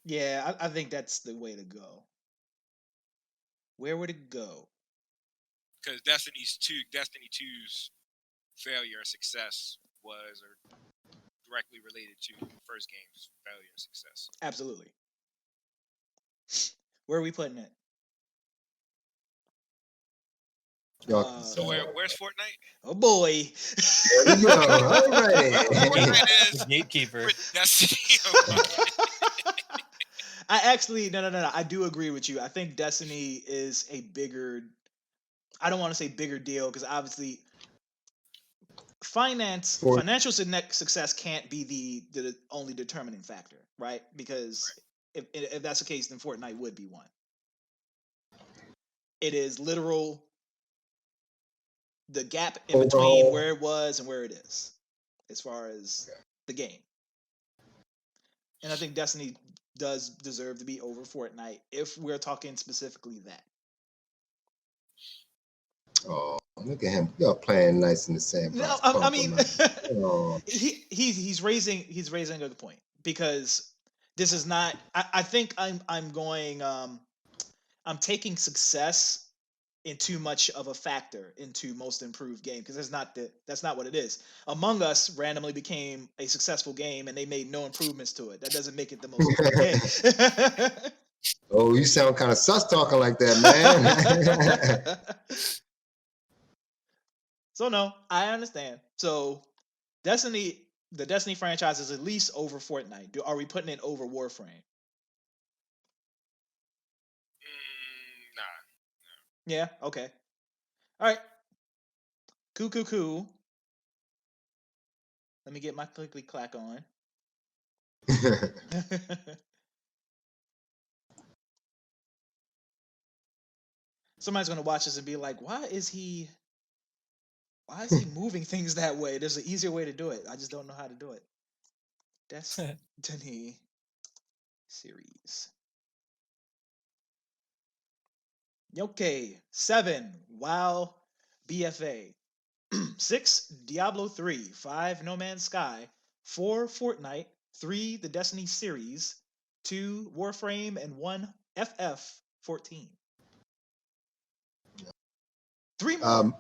C: Yeah.
D: I think that's the way to go. Where would it go?
C: Because Destiny 2's failure and success was directly related to the first game's failure and success.
D: Absolutely. Where are we putting it?
C: So where's Fortnite?
D: Oh boy.
A: There we go. All right.
C: Fortnite is
B: gatekeeper.
D: I actually no. I do agree with you. I think Destiny is a bigger. I don't want to say bigger deal because obviously financial success can't be the only determining factor, right? Because if that's the case, then Fortnite would be one. It is literal the gap in between where it was and where it is, as far as the game. And I think Destiny does deserve to be over Fortnite if we're talking specifically that.
A: Oh, look at him! Y'all playing nice in the sandbox.
D: No, I mean, he's raising a good point because this is not. I think I'm taking success in too much of a factor into most improved game because that's not what it is. Among Us randomly became a successful game and they made no improvements to it. That doesn't make it the most improved game.
A: Oh, you sound kind of sus talking like that, man.
D: So no, I understand. So the Destiny franchise is at least over Fortnite. Are we putting it over Warframe?
C: Nah.
D: Yeah, okay. All right. Cool. Let me get my clickly clack on. Somebody's gonna watch this and be like, why is he moving things that way? There's an easier way to do it. I just don't know how to do it. Destiny series. Okay. 7. WoW BFA. 6. Diablo 3. 5. No Man's Sky. 4. Fortnite. 3. The Destiny series. 2. Warframe. And 1. FF14. 3 more.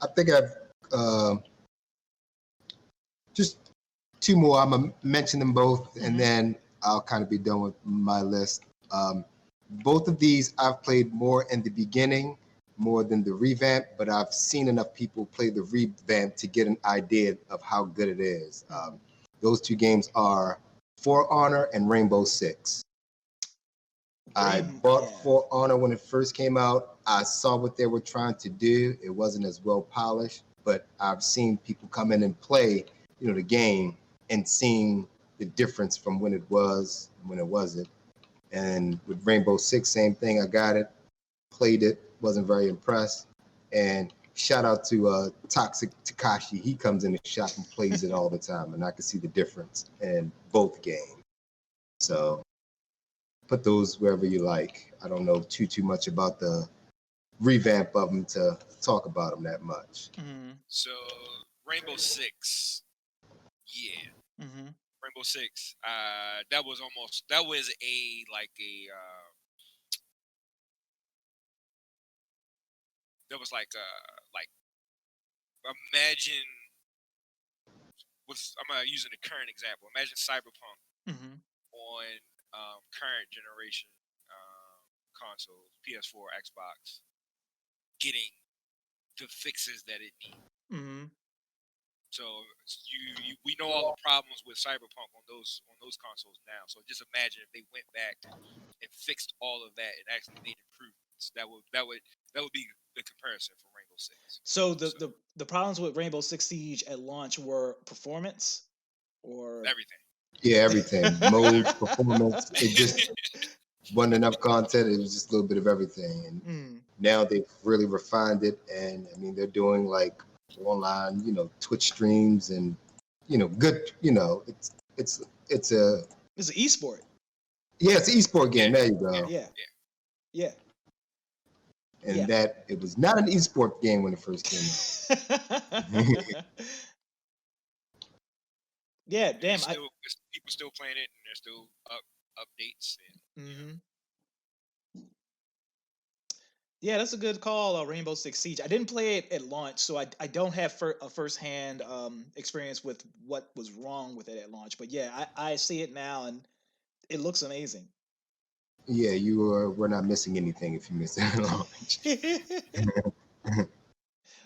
A: I think I've just 2 more. I'm gonna mention them both, and then I'll kind of be done with my list. Both of these I've played more in the beginning, more than the revamp, but I've seen enough people play the revamp to get an idea of how good it is. Those 2 games are For Honor and Rainbow Six. I bought For Honor when it first came out. I saw what they were trying to do. It wasn't as well polished, but I've seen people come in and play, the game and seeing the difference from when it was and when it wasn't. And with Rainbow Six, same thing. I got it, played it, wasn't very impressed. And shout out to Toxic Takashi. He comes in the shop and plays it all the time, and I can see the difference in both games. So put those wherever you like. I don't know too much about the revamp of them to talk about them that much.
C: So Rainbow Six, yeah. Rainbow Six, that was imagine I'm using a current example. Imagine Cyberpunk on current generation consoles, PS4, Xbox, getting the fixes that it needs.
D: Mm-hmm.
C: So we know all the problems with Cyberpunk on those consoles now. So just imagine if they went back and fixed all of that and actually made improvements. That would be the comparison for Rainbow Six.
D: So the problems with Rainbow Six Siege at launch were performance or
C: everything.
A: Yeah, everything. Mode, performance. It just wasn't enough content. It was just a little bit of everything. And now they've really refined it. And I mean, they're doing like online, Twitch streams and, good, it's an
D: esport.
A: Yeah, it's an esport game. There you go.
D: Yeah.
A: And that it was not an esport game when it first came out.
D: Yeah, damn.
C: People still playing it, and there's still updates.
D: Yeah, that's a good call. Rainbow Six Siege. I didn't play it at launch, so I don't have a firsthand experience with what was wrong with it at launch. But yeah, I see it now, and it looks amazing.
A: Yeah, we're not missing anything if you miss it at launch.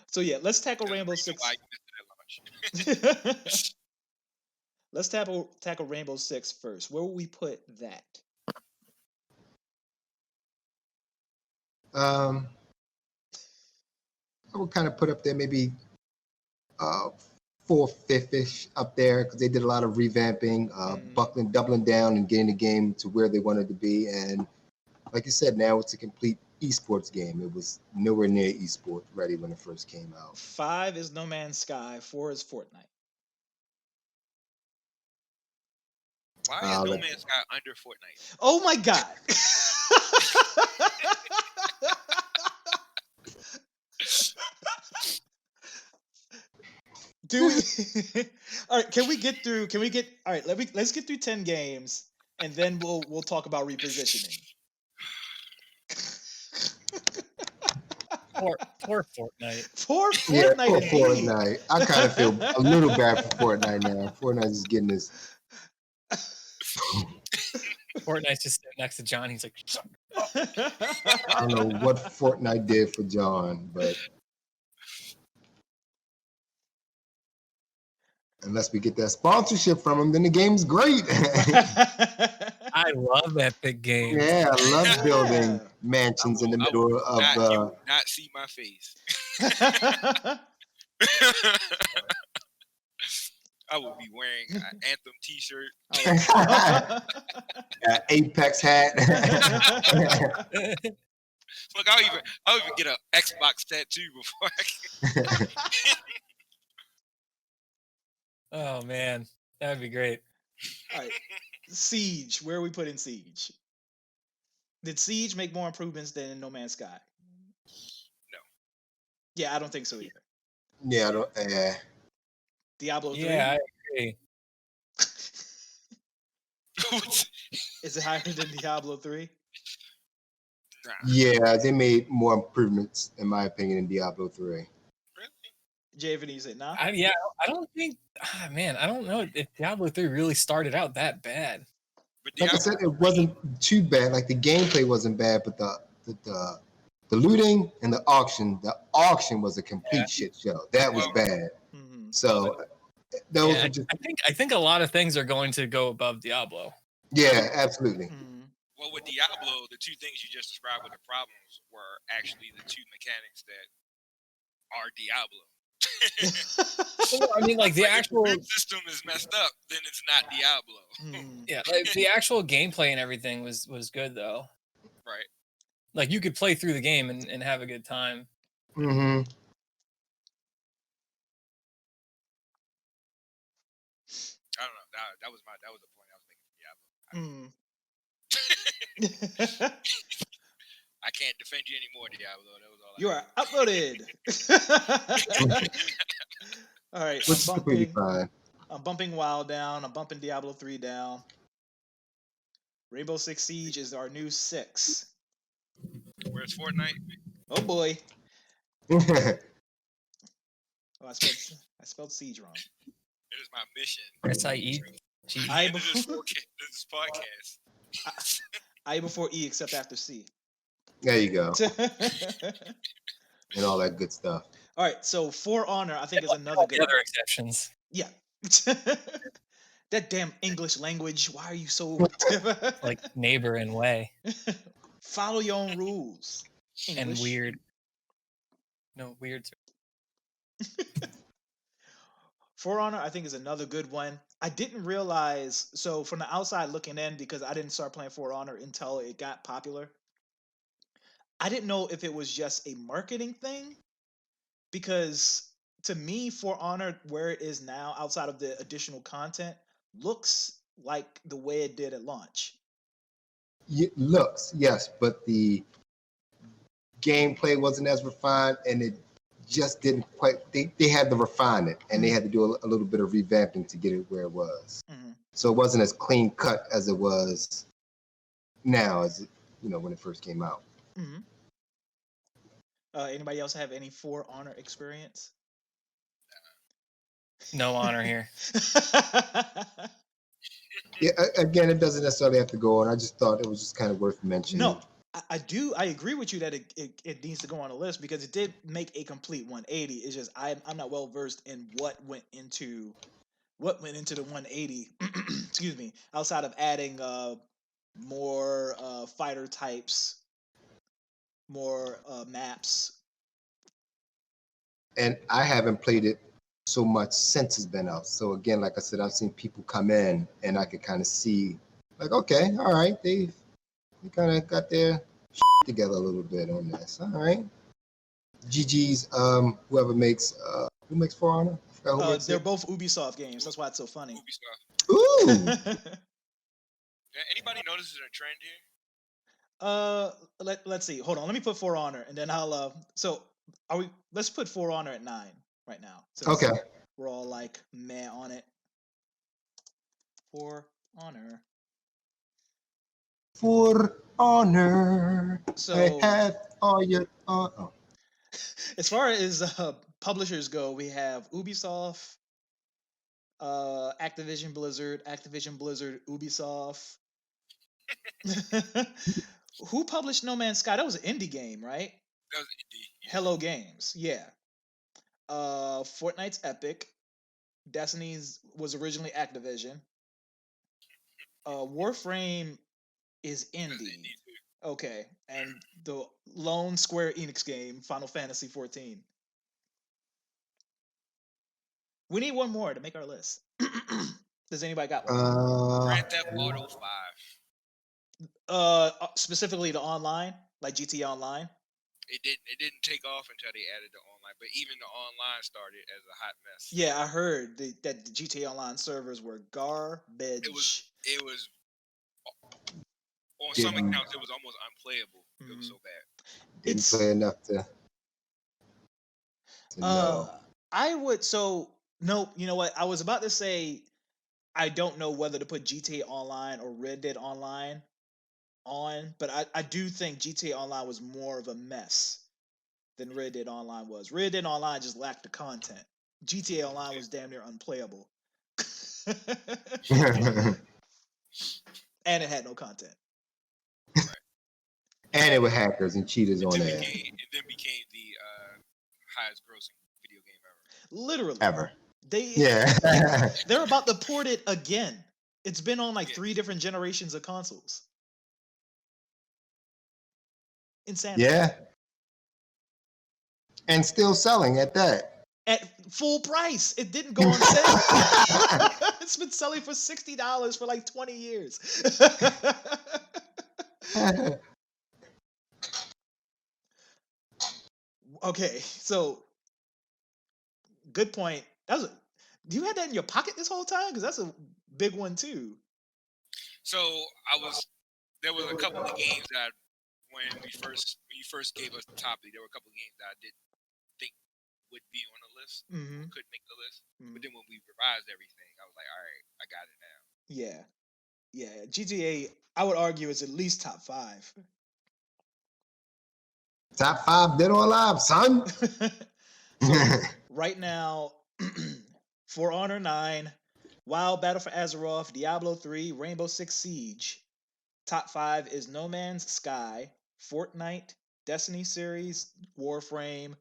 D: So yeah, let's tackle Rainbow Six.
C: Why you missed it at launch.
D: Let's tackle Rainbow Six first. Where will we put that?
A: I would kind of put up there maybe 4th, 5th-ish up there because they did a lot of revamping, doubling down and getting the game to where they wanted to be. And like you said, now it's a complete esports game. It was nowhere near esports ready when it first came out.
D: 5 is No Man's Sky. 4 is Fortnite.
C: Why is No Man's Sky under Fortnite?
D: Oh my god! Dude, all right. Can we get? All right. Let's get through 10 games, and then we'll talk about repositioning.
B: Poor Fortnite.
D: Poor Fortnite.
A: Yeah, poor Fortnite. I kind of feel a little bad for Fortnite now. Fortnite is getting this.
B: Fortnite's just sitting next to John. He's like,
A: I don't know what Fortnite did for John, but unless we get that sponsorship from him, then the game's great.
B: I love Epic Games.
A: Yeah, I love building mansions in the middle of.
C: You will not see my face. I will be wearing an Anthem T-shirt,
A: Apex hat.
C: Look, I'll even get an Xbox tattoo before I can.
B: Oh man, that would be great.
D: All right, Siege. Where are we putting Siege? Did Siege make more improvements than No Man's Sky?
C: No.
D: Yeah, I don't think so either.
A: Yeah, I don't.
D: Diablo 3?
B: Yeah, I agree.
D: Is it higher than Diablo 3?
C: Nah.
A: Yeah, they made more improvements, in my opinion, in Diablo 3.
C: Really?
D: Javen, you said nah?
B: I don't think. Man, I don't know if Diablo 3 really started out that bad.
C: But
A: Like I said, it wasn't too bad. Like the gameplay wasn't bad, but the looting and the auction was a complete shit show. That was bad.
D: Mm-hmm.
A: So those are just.
B: I think a lot of things are going to go above Diablo.
A: Yeah, absolutely.
D: Mm-hmm.
C: Well, with Diablo, the two things you just described with the problems were actually the two mechanics that are Diablo.
B: I mean, like the actual
C: if the system is messed up, then it's not Diablo.
B: Yeah, like the actual gameplay and everything was good though.
C: Right.
B: Like you could play through the game and have a good time.
A: Mm-hmm.
C: I don't know. That was the point I was making for Diablo. I can't defend you anymore, Diablo. That was all.
D: You are uploaded. All right, I'm bumping WoW down. I'm bumping Diablo 3 down. Rainbow Six Siege is our new 6.
C: Where's Fortnite?
D: Oh boy. I spelled Siege wrong.
C: It is my mission.
B: SIE.
C: This podcast.
D: I before E except after C.
A: There you go. and all that good stuff.
D: All right, so For Honor, I think is
B: All
D: another good
B: the other
D: one.
B: exceptions.
D: Yeah. That damn English language. Why are you so
B: Like neighbor and way
D: follow your own rules? English.
B: and weird. No, weird.
D: For Honor, I think is another good one. I didn't realize, so from the outside looking in, because I didn't start playing For Honor until it got popular, I didn't know if it was just a marketing thing, because to me, For Honor, where it is now, outside of the additional content, looks like the way it did at launch.
A: It looks, yes, but the gameplay wasn't as refined, and it just didn't quite. They had to refine it, and they had to do a little bit of revamping to get it where it was.
D: Mm-hmm.
A: So it wasn't as clean cut as it was now, as it, when it first came out.
D: Mm-hmm. Anybody else have any For Honor experience?
B: No honor here.
A: Yeah, again, it doesn't necessarily have to go on. I just thought it was just kind of worth mentioning.
D: No, I agree with you that it needs to go on a list, because it did make a complete 180. It's just I'm not well versed in what went into the 180. Excuse me. Outside of adding more fighter types, more maps.
A: And I haven't played it so much since it's been out. So again, like I said, I've seen people come in, and I could kind of see, like, okay, all right, they kind of got their together a little bit on this. All right, GG's, who makes For Honor?
D: They're both Ubisoft games. That's why it's so funny.
C: Ubisoft.
A: Ooh.
C: Anybody notices a trend here?
D: Let's see. Hold on. Let me put For Honor, and then I'll. So are we? Let's put For Honor at 9 right now.
A: Okay.
D: We're all like meh on it. For Honor.
A: For Honor.
D: So
A: I have all your. Oh.
D: As far as publishers go, we have Ubisoft, Activision Blizzard, Ubisoft. Who published No Man's Sky? That was an indie game, right?
C: That was indie. Yeah.
D: Hello Games, yeah. Fortnite's Epic. Destiny's was originally Activision. Warframe is indie. Okay, and the lone Square Enix game, Final Fantasy XIV. We need one more to make our list. Does anybody got one?
C: Grand Theft Auto 5.
D: Specifically the online, like GTA Online.
C: It didn't take off until they added the online, but even the online started as a hot mess.
D: Yeah, I heard that the GTA Online servers were garbage.
C: It was on some accounts it was almost unplayable. Mm-hmm. It was so bad.
A: Didn't play enough to know.
D: I would no, you know what? I was about to say I don't know whether to put GTA Online or Red Dead Online on, but I do think GTA Online was more of a mess than Red Dead Online was. Red Dead Online just lacked the content. GTA Online was damn near unplayable. And it had no content.
C: Right.
A: And it was hackers and cheaters on there.
C: It then became the highest grossing video game ever.
D: Literally.
A: Ever.
D: They're about to port it again. It's been on like 3 different generations of consoles. Insanity.
A: Yeah. And still selling at that.
D: At full price. It didn't go on sale. It's been selling for $60 for like 20 years. Okay, so good point. You had that in your pocket this whole time? Because that's a big one too.
C: So there was a couple of games that when you first gave us the topic, there were a couple of games that I didn't think would be on the list, could make the list. But then when we revised everything, I was like, all right, I got it now.
D: Yeah. GTA, I would argue, is at least top 5.
A: Top 5 dead or alive, son.
D: So right now, For Honor 9, WoW Battle for Azeroth, Diablo 3, Rainbow Six Siege. Top 5 is No Man's Sky, Fortnite, Destiny series, Warframe,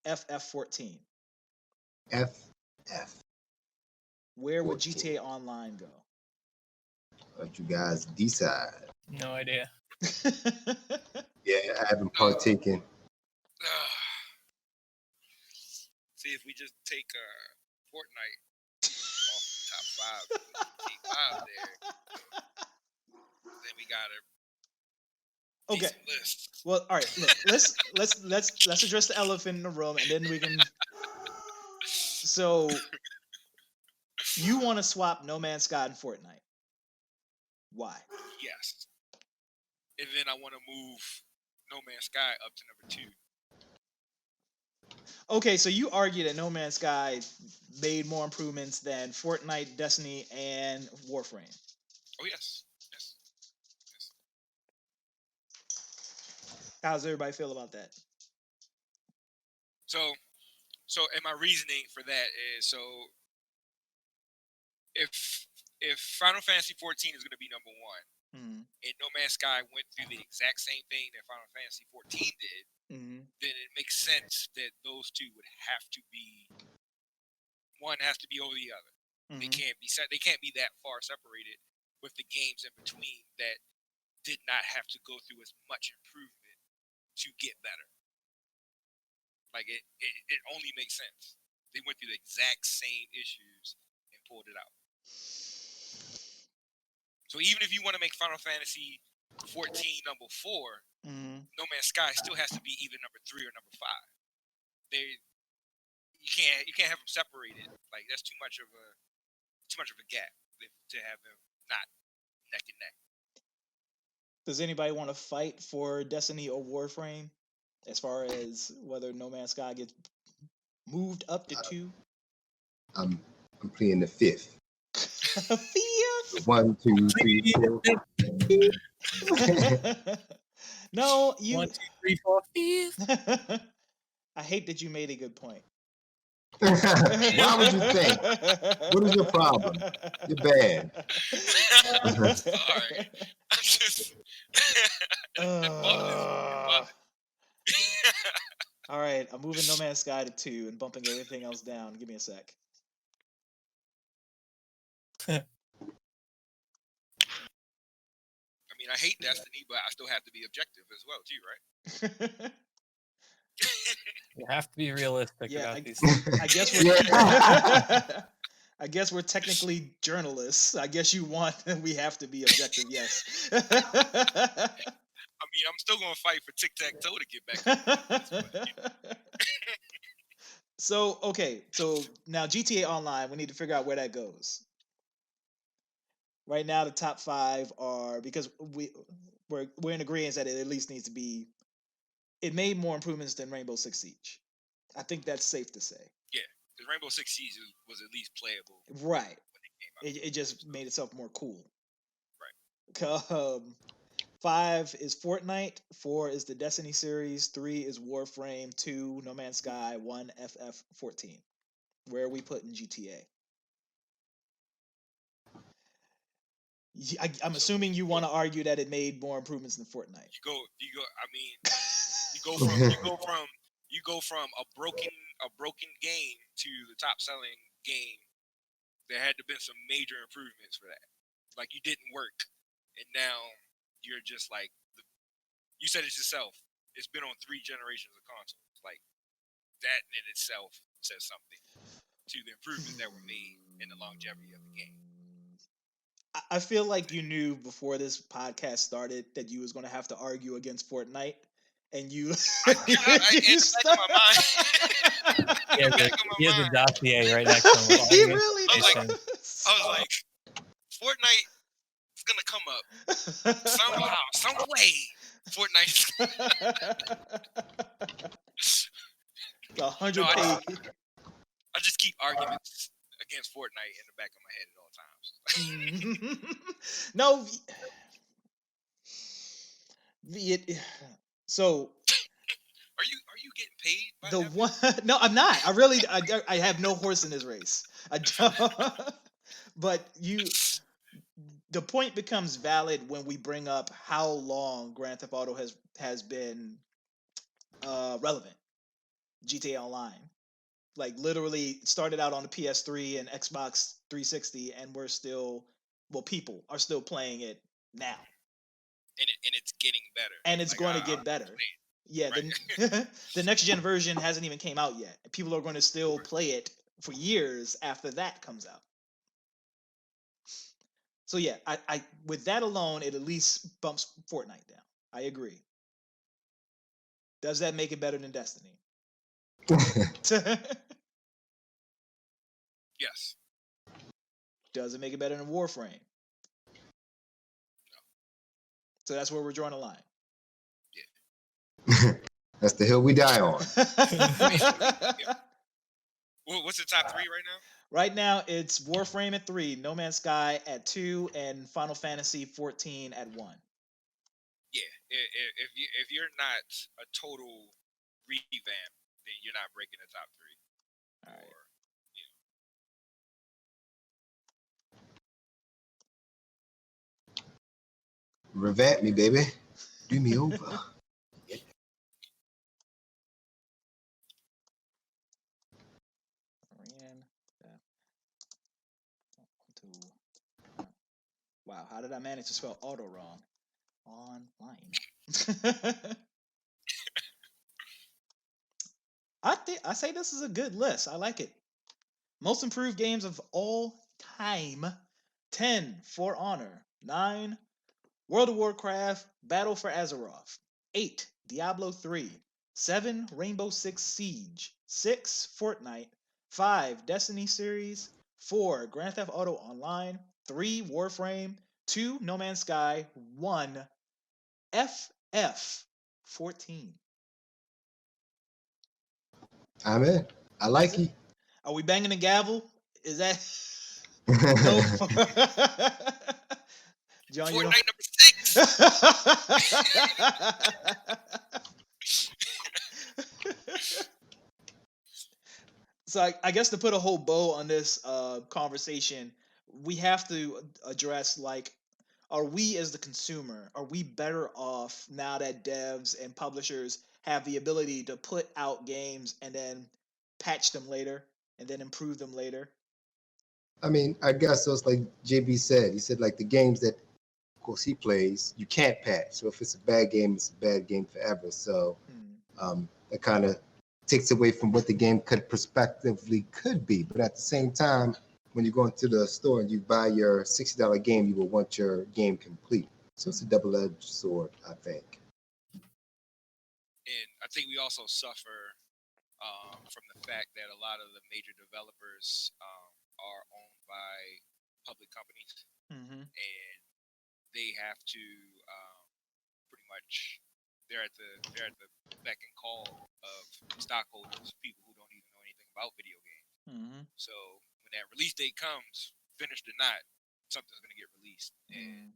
D: FF14.
A: FF.
D: Where would GTA Online go?
A: Let you guys decide.
B: No idea.
A: Yeah, I haven't partaken.
C: See, if we just take Fortnite off the top 5 there, then we got a decent list.
D: Well, all right. Look, let's address the elephant in the room, and then we can. So, you want to swap No Man's Sky and Fortnite? Why?
C: Yes. And then I want to move No Man's Sky up to number 2.
D: Okay, so you argue that No Man's Sky made more improvements than Fortnite, Destiny, and Warframe.
C: Oh yes.
D: How does everybody feel about that?
C: So, and my reasoning for that is if Final Fantasy 14 is going to be number 1, and No Man's Sky went through the exact same thing that Final Fantasy 14 did, then it makes sense that those two would have to be. One has to be over the other. They can't be that far separated with the games in between that did not have to go through as much improvement to get better. Like it only makes sense. They went through the exact same issues and pulled it out. So even if you want to make Final Fantasy 14 number 4, No Man's Sky still has to be either number 3 or number 5. You can't have them separated. Like that's too much of a gap to have them not neck and neck.
D: Does anybody want to fight for Destiny or Warframe as far as whether No Man's Sky gets moved up to 2?
A: I'm playing the 5th.
D: 5th?
A: 1, 2, 3, 4.
D: No, you.
B: 1, 2, 3, 4, 5th.
D: I hate that you made a good point.
A: Why would you think? What is your problem? You're bad.
C: Sorry. I'm just.
D: All right, I'm moving No Man's Sky to 2 and bumping everything else down. Give me a sec.
C: I mean, I hate Destiny, but I still have to be objective as well, too, right?
B: You have to be realistic about these.
D: I guess I guess we're technically journalists. I guess we have to be objective. Yes.
C: I mean, I'm still gonna fight for tic-tac-toe to get back.
D: So now GTA Online, we need to figure out where that goes. Right now, the top 5 are, because we're in agreement that it at least needs to be. It made more improvements than Rainbow Six Siege. I think that's safe to say. Yeah,
C: because Rainbow Six Siege was at least playable.
D: Right. It just made itself more cool.
C: Right.
D: 5 is Fortnite. 4 is the Destiny series. 3 is Warframe. 2 No Man's Sky. 1 FF14. Where are we putting GTA? I'm assuming you want to argue that it made more improvements than Fortnite.
C: You go. I mean, you go from a broken game to the top selling game. There had to been some major improvements for that. Like you didn't work, and now you're just like you said it yourself. It's been on 3 generations of consoles. Like that in itself says something to the improvements that were made in the longevity of the game.
D: I feel like you knew before this podcast started that you was going to have to argue against Fortnite, and you.
C: In the back of my mind.
B: He has a dossier right next to him.
D: He really
C: does. I was like, Fortnite is gonna come up somehow, some way. Fortnite.
D: 100 page.
C: I just keep arguments against Fortnite in the back of my head at all times.
D: No. So.
C: Are you getting paid? By
D: the one? No, I'm not. I have no horse in this race. I don't. But the point becomes valid when we bring up how long Grand Theft Auto has been relevant. GTA Online. Like literally started out on the PS3 and Xbox 360, and people are still playing it now.
C: And it's getting better.
D: And it's going to get better. Yeah, right. The next gen version hasn't even came out yet. People are going to still play it for years after that comes out. So yeah, I with that alone, it at least bumps Fortnite down. I agree. Does that make it better than Destiny?
C: Yes.
D: Does it make it better than Warframe?
C: No.
D: So that's where we're drawing a line.
A: Yeah. That's the hill we die on.
C: Yeah. What's the top 3 right now?
D: Right now, it's Warframe at 3, No Man's Sky at 2, and Final Fantasy 14 at 1.
C: Yeah, if you're not a total revamp, then you're not breaking the top 3.
D: All right.
A: Revamp me, baby. Do me over.
D: Wow, how did I manage to spell auto wrong? Online. I say this is a good list. I like it. Most improved games of all time. 10, For Honor. 9, World of Warcraft, Battle for Azeroth. 8, Diablo 3. 7, Rainbow Six Siege. 6, Fortnite. 5, Destiny series. 4, Grand Theft Auto Online. 3, Warframe. 2, No Man's Sky. 1, FF 14.
A: I'm in. I like it.
D: Are we banging the gavel? Is that
A: no?
C: John, Fortnite number
D: 6. So I guess to put a whole bow on this conversation, we have to address, like, are we as the consumer, are we better off now that devs and publishers have the ability to put out games and then patch them later and then improve them later?
A: I mean, I guess so. It's like JB said. He said, like, the games that, of course, he plays, you can't patch. So if it's a bad game, it's a bad game forever. So that kind of takes away from what the game prospectively could be. But at the same time, when you go into the store and you buy your $60 game, you will want your game complete. So it's a double-edged sword, I think.
C: And I think we also suffer from the fact that a lot of the major developers are owned by public companies, and they have to pretty much they're at the beck and call of stockholders, people who don't even know anything about video games. So when that release date comes, finished or not, something's going to get released, and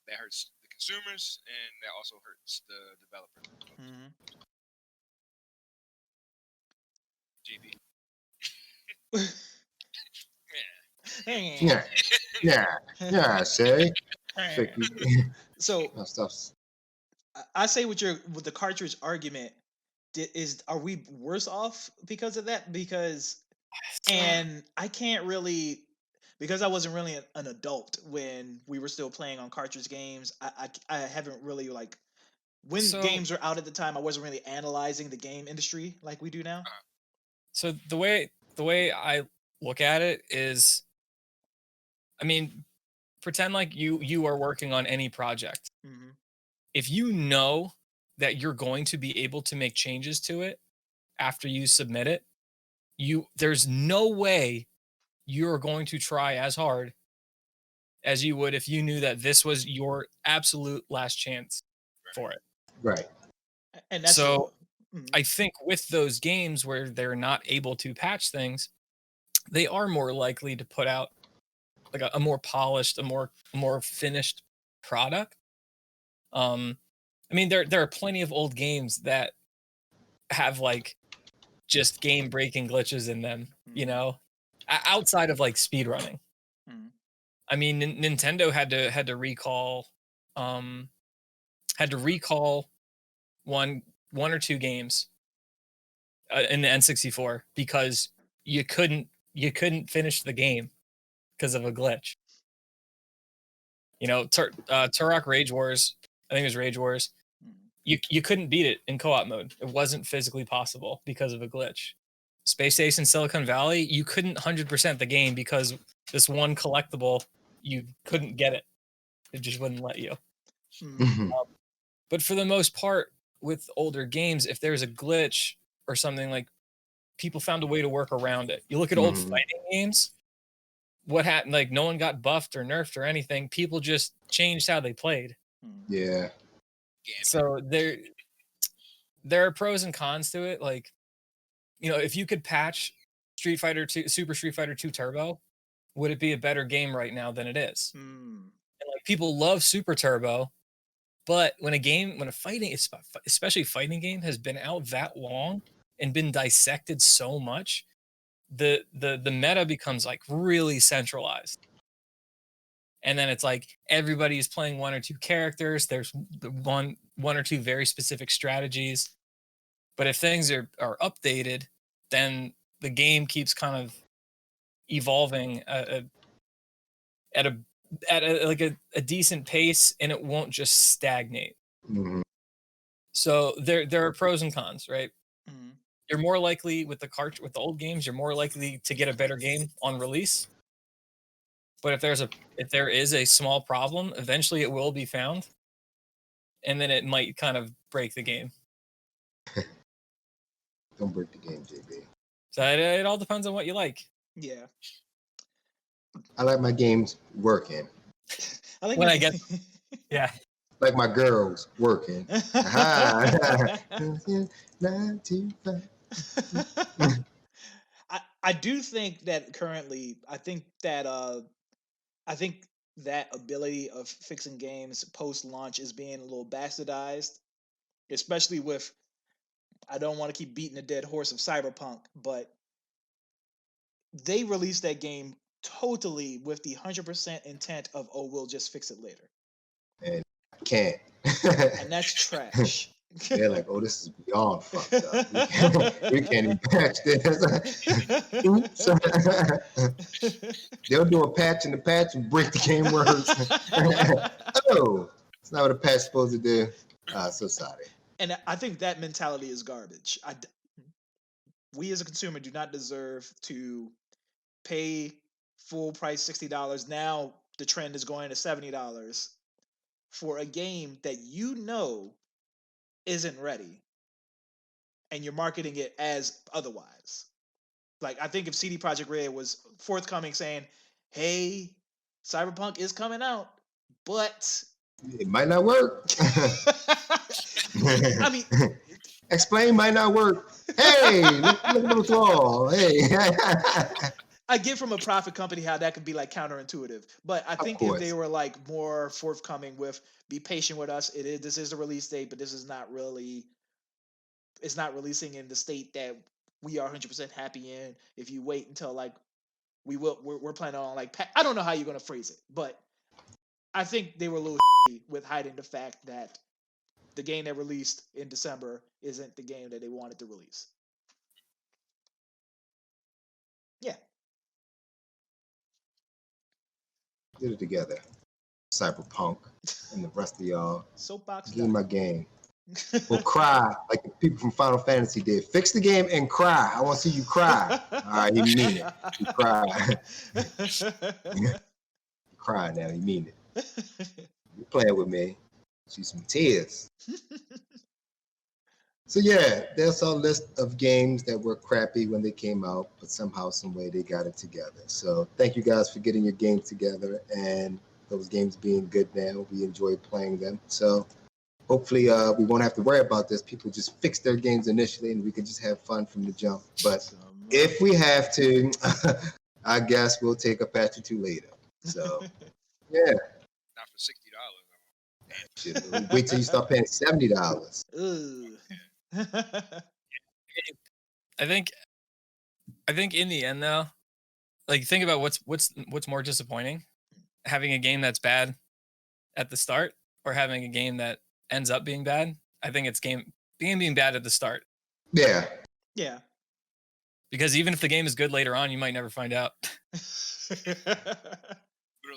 C: that hurts the consumers, and that also hurts the developers. JB.
A: Yeah, say.
D: So I say with the cartridge argument, are we worse off because of that? And I can't really, because I wasn't really an adult when we were still playing on cartridge games. I haven't really, like, when games were out at the time, I wasn't really analyzing the game industry like we do now.
B: So the way I look at it is, I mean, pretend like you are working on any project. If you know that you're going to be able to make changes to it after you submit it, there's no way you're going to try as hard as you would if you knew that this was your absolute last chance for it.
A: Right.
D: And that's
B: so I think with those games where they're not able to patch things, they are more likely to put out like a more polished, a more finished product. I mean, there are plenty of old games that have, like, just game breaking glitches in them, you know, outside of, like, speedrunning. I mean, Nintendo had to recall one or two games in the N64 because you couldn't finish the game because of a glitch. You know, Turok Rage Wars, I think it was Rage Wars. You couldn't beat it in co-op mode. It wasn't physically possible because of a glitch. Space Station Silicon Valley, you couldn't 100% the game because this one collectible, you couldn't get it. It just wouldn't let you. But for the most part, with older games, if there's a glitch or something, like, people found a way to work around it. You look at old fighting games, what happened? Like, no one got buffed or nerfed or anything. People just changed how they played.
A: Yeah.
B: So there are pros and cons to it. Like, you know, if you could patch Super Street Fighter 2 Turbo, would it be a better game right now than it is? And like, people love Super Turbo, but when a fighting, especially fighting game, has been out that long and been dissected so much, the meta becomes like really centralized. And then it's like everybody's playing one or two characters. There's one or two very specific strategies. But if things are updated, then the game keeps kind of evolving at a decent pace, and it won't just stagnate. So there are pros and cons, right? You're more likely with the old games, you're more likely to get a better game on release. But if there is a small problem, eventually it will be found, and then it might kind of break the game.
A: Don't break the game, JB.
B: So it all depends on what you like.
D: Yeah.
A: I like my games working.
D: I like
B: when I get, yeah.
A: Like my girls working.
D: I do think that currently, I think that ability of fixing games post launch is being a little bastardized, especially with. I don't want to keep beating the dead horse of Cyberpunk, but they released that game totally with the 100% intent of, oh, we'll just fix it later.
A: And can't.
D: And that's trash.
A: They're like, oh, this is beyond fucked up. We can't even patch this. They'll do a patch and and break the game words. Oh, it's not what a patch is supposed to do. So sorry.
D: And I think that mentality is garbage. We as a consumer do not deserve to pay full price $60. Now the trend is going to $70 for a game that you know isn't ready, and you're marketing it as otherwise. Like, I think if CD Projekt Red was forthcoming saying, "Hey, Cyberpunk is coming out, but
A: it might not work."
D: I mean,
A: explain might not work. Hey, look at what's wrong. Hey.
D: I get from a profit company how that could be like counterintuitive, but I think if they were like more forthcoming with, be patient with us. This is the release date, but this is not really. It's not releasing in the state that we are 100% happy in. If you wait until like we're planning on like I don't know how you're gonna phrase it, but I think they were a little with hiding the fact that the game that released in December isn't the game that they wanted to release. Yeah.
A: Get it together, Cyberpunk, and the rest of y'all.
D: Soapbox.
A: Give me my game. We'll cry like the people from Final Fantasy did. Fix the game and cry. I want to see you cry. All right, you mean it. You cry. You cry now. You mean it. You're playing with me. See some tears. So yeah, there's a list of games that were crappy when they came out, but somehow, some way, they got it together. So thank you guys for getting your games together, and those games being good now. We enjoy playing them. So hopefully we won't have to worry about this. People just fix their games initially, and we can just have fun from the jump. But if we have to, I guess we'll take a patch or two later. So yeah.
C: Not for $60.
A: Wait till you start paying $70.
B: I think in the end though, like, think about what's more disappointing, having a game that's bad at the start or having a game that ends up being bad. I think it's game being bad at the start.
A: Yeah.
D: Yeah.
B: Because even if the game is good later on, you might never find out.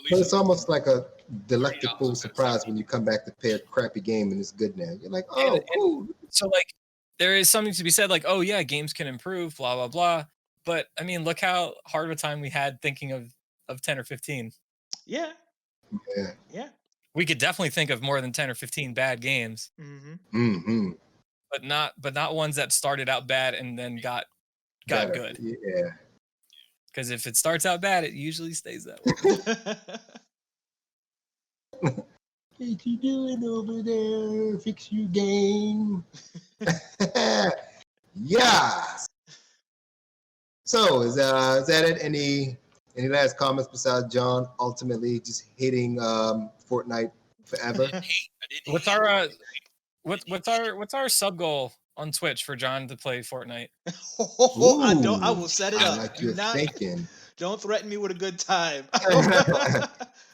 A: But it's almost like a delectable surprise when you come back to play a crappy game and it's good now. You're like, oh, cool.
B: So like, there is something to be said, like, oh yeah, games can improve, blah blah blah. But I mean, look how hard of a time we had thinking of 10 or 15.
D: Yeah.
A: Yeah.
D: Yeah.
B: We could definitely think of more than 10 or 15 bad games.
D: Mm-hmm.
A: Mm-hmm.
B: But not ones that started out bad and then got
A: Better.
B: good.
A: Yeah.
B: Because if it starts out bad, it usually stays that way.
A: What you doing over there? Fix your game. Yes. So is that it? Any last comments besides John ultimately just hating Fortnite forever?
B: What's our sub goal on Twitch for John to play Fortnite?
D: I will set it
A: I
D: up.
A: like your thinking.
D: Don't threaten me with a good time.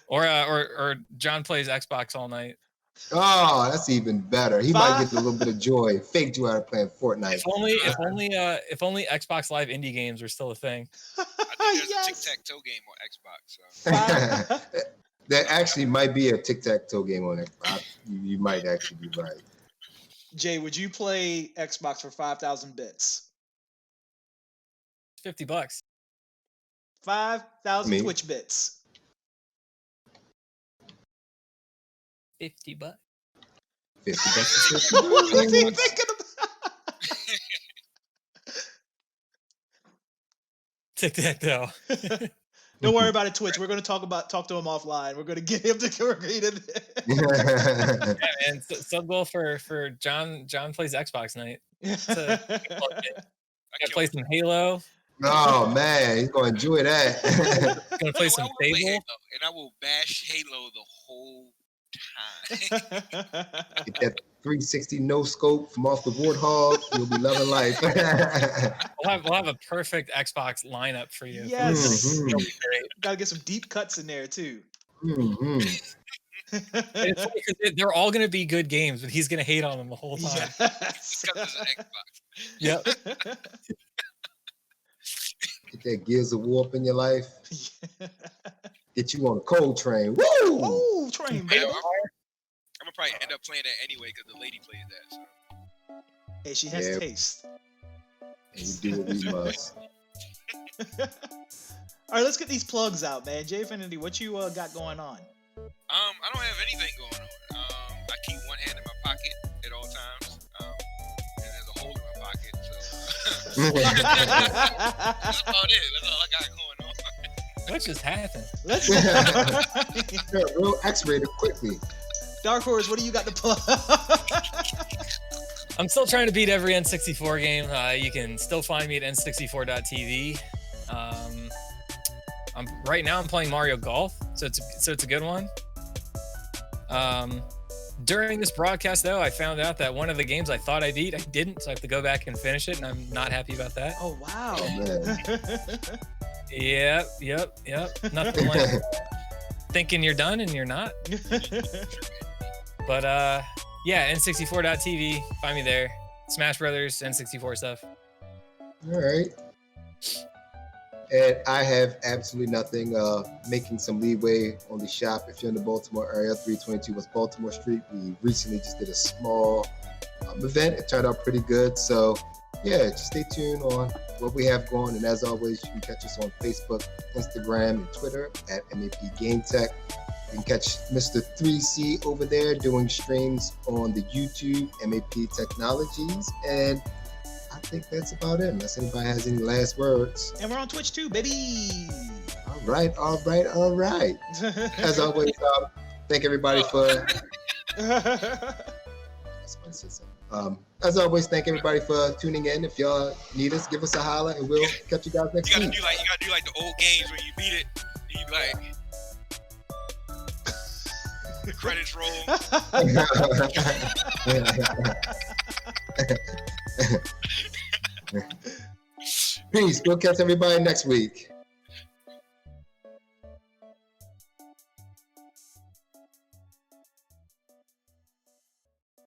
B: Or John plays Xbox all night.
A: Oh, that's even better. He might get a little bit of joy, fake joy out of playing Fortnite.
B: If only Xbox Live indie games were still a thing.
C: I think there's a tic-tac-toe game on Xbox. So.
A: That actually might be a tic-tac-toe game on Xbox. You might actually be right.
D: Jay, would you play Xbox for 5,000 bits?
B: $50.
D: 5,000 Twitch bits.
B: $50.
A: $50.
D: What's he thinking about?
B: Tic-tac-toe.
D: Don't worry about it, Twitch. We're going to talk to him offline. We're going to get him to agree to this.
B: Yeah, man. Sub goal for John plays Xbox night. I gotta play some Halo.
A: Oh man, he's gonna enjoy that.
B: Gonna play some Fable.
C: Halo, and I will bash Halo the whole time.
A: Get that 360 no scope from off the Warthog. You'll be loving life.
B: we'll have a perfect Xbox lineup for you.
D: Yes.
A: Mm-hmm.
D: Gotta get some deep cuts in there too.
A: Mm-hmm.
B: It's funny because they're all gonna be good games, but he's gonna hate on them the whole time.
D: Yes.
C: Because it's an Xbox.
B: Yep.
A: Get that Gears of War up in your life. Get you on a cold train. Woo!
D: Oh, train, baby.
C: I'm gonna probably end up playing that anyway because the lady plays that. So.
D: Hey, she has taste.
A: And we do what we must.
D: All right, let's get these plugs out, man. Jay Infinity, what you got going on?
C: I don't have anything going on. I keep one hand in my pocket at all times, and there's a hole in my pocket. So that's about it. That's all I got going on.
B: What just happened?
D: Let's
A: real X-rated quickly.
D: Dark Horse, what do you got to plug?
B: I'm still trying to beat every N64 game. You can still find me at n64.tv. Right now I'm playing Mario Golf, so it's a good one. During this broadcast, though, I found out that one of the games I thought I beat, I didn't, so I have to go back and finish it, and I'm not happy about that.
D: Oh, wow.
A: Oh,
B: Yep. Nothing like thinking you're done and you're not. But, yeah, n64.tv, find me there. Smash Brothers, N64 stuff.
A: All right. And I have absolutely nothing. Making some leeway on the shop. If you're in the Baltimore area, 322 West Baltimore Street. We recently just did a small event. It turned out pretty good. So, yeah, just stay tuned on what we have going. And as always, you can catch us on Facebook, Instagram, and Twitter at MAP Game Tech. You can catch Mr. 3C over there doing streams on the YouTube, MAP Technologies. And I think that's about it, unless anybody has any last words.
D: And we're on Twitch too, baby.
A: All right. As always, thank everybody for. As always, thank everybody for tuning in. If y'all need us, give us a holler, and we'll catch you guys next week.
C: You gotta do like the old games when you beat it, and you like the credits roll.
A: Peace. We'll catch everybody next week.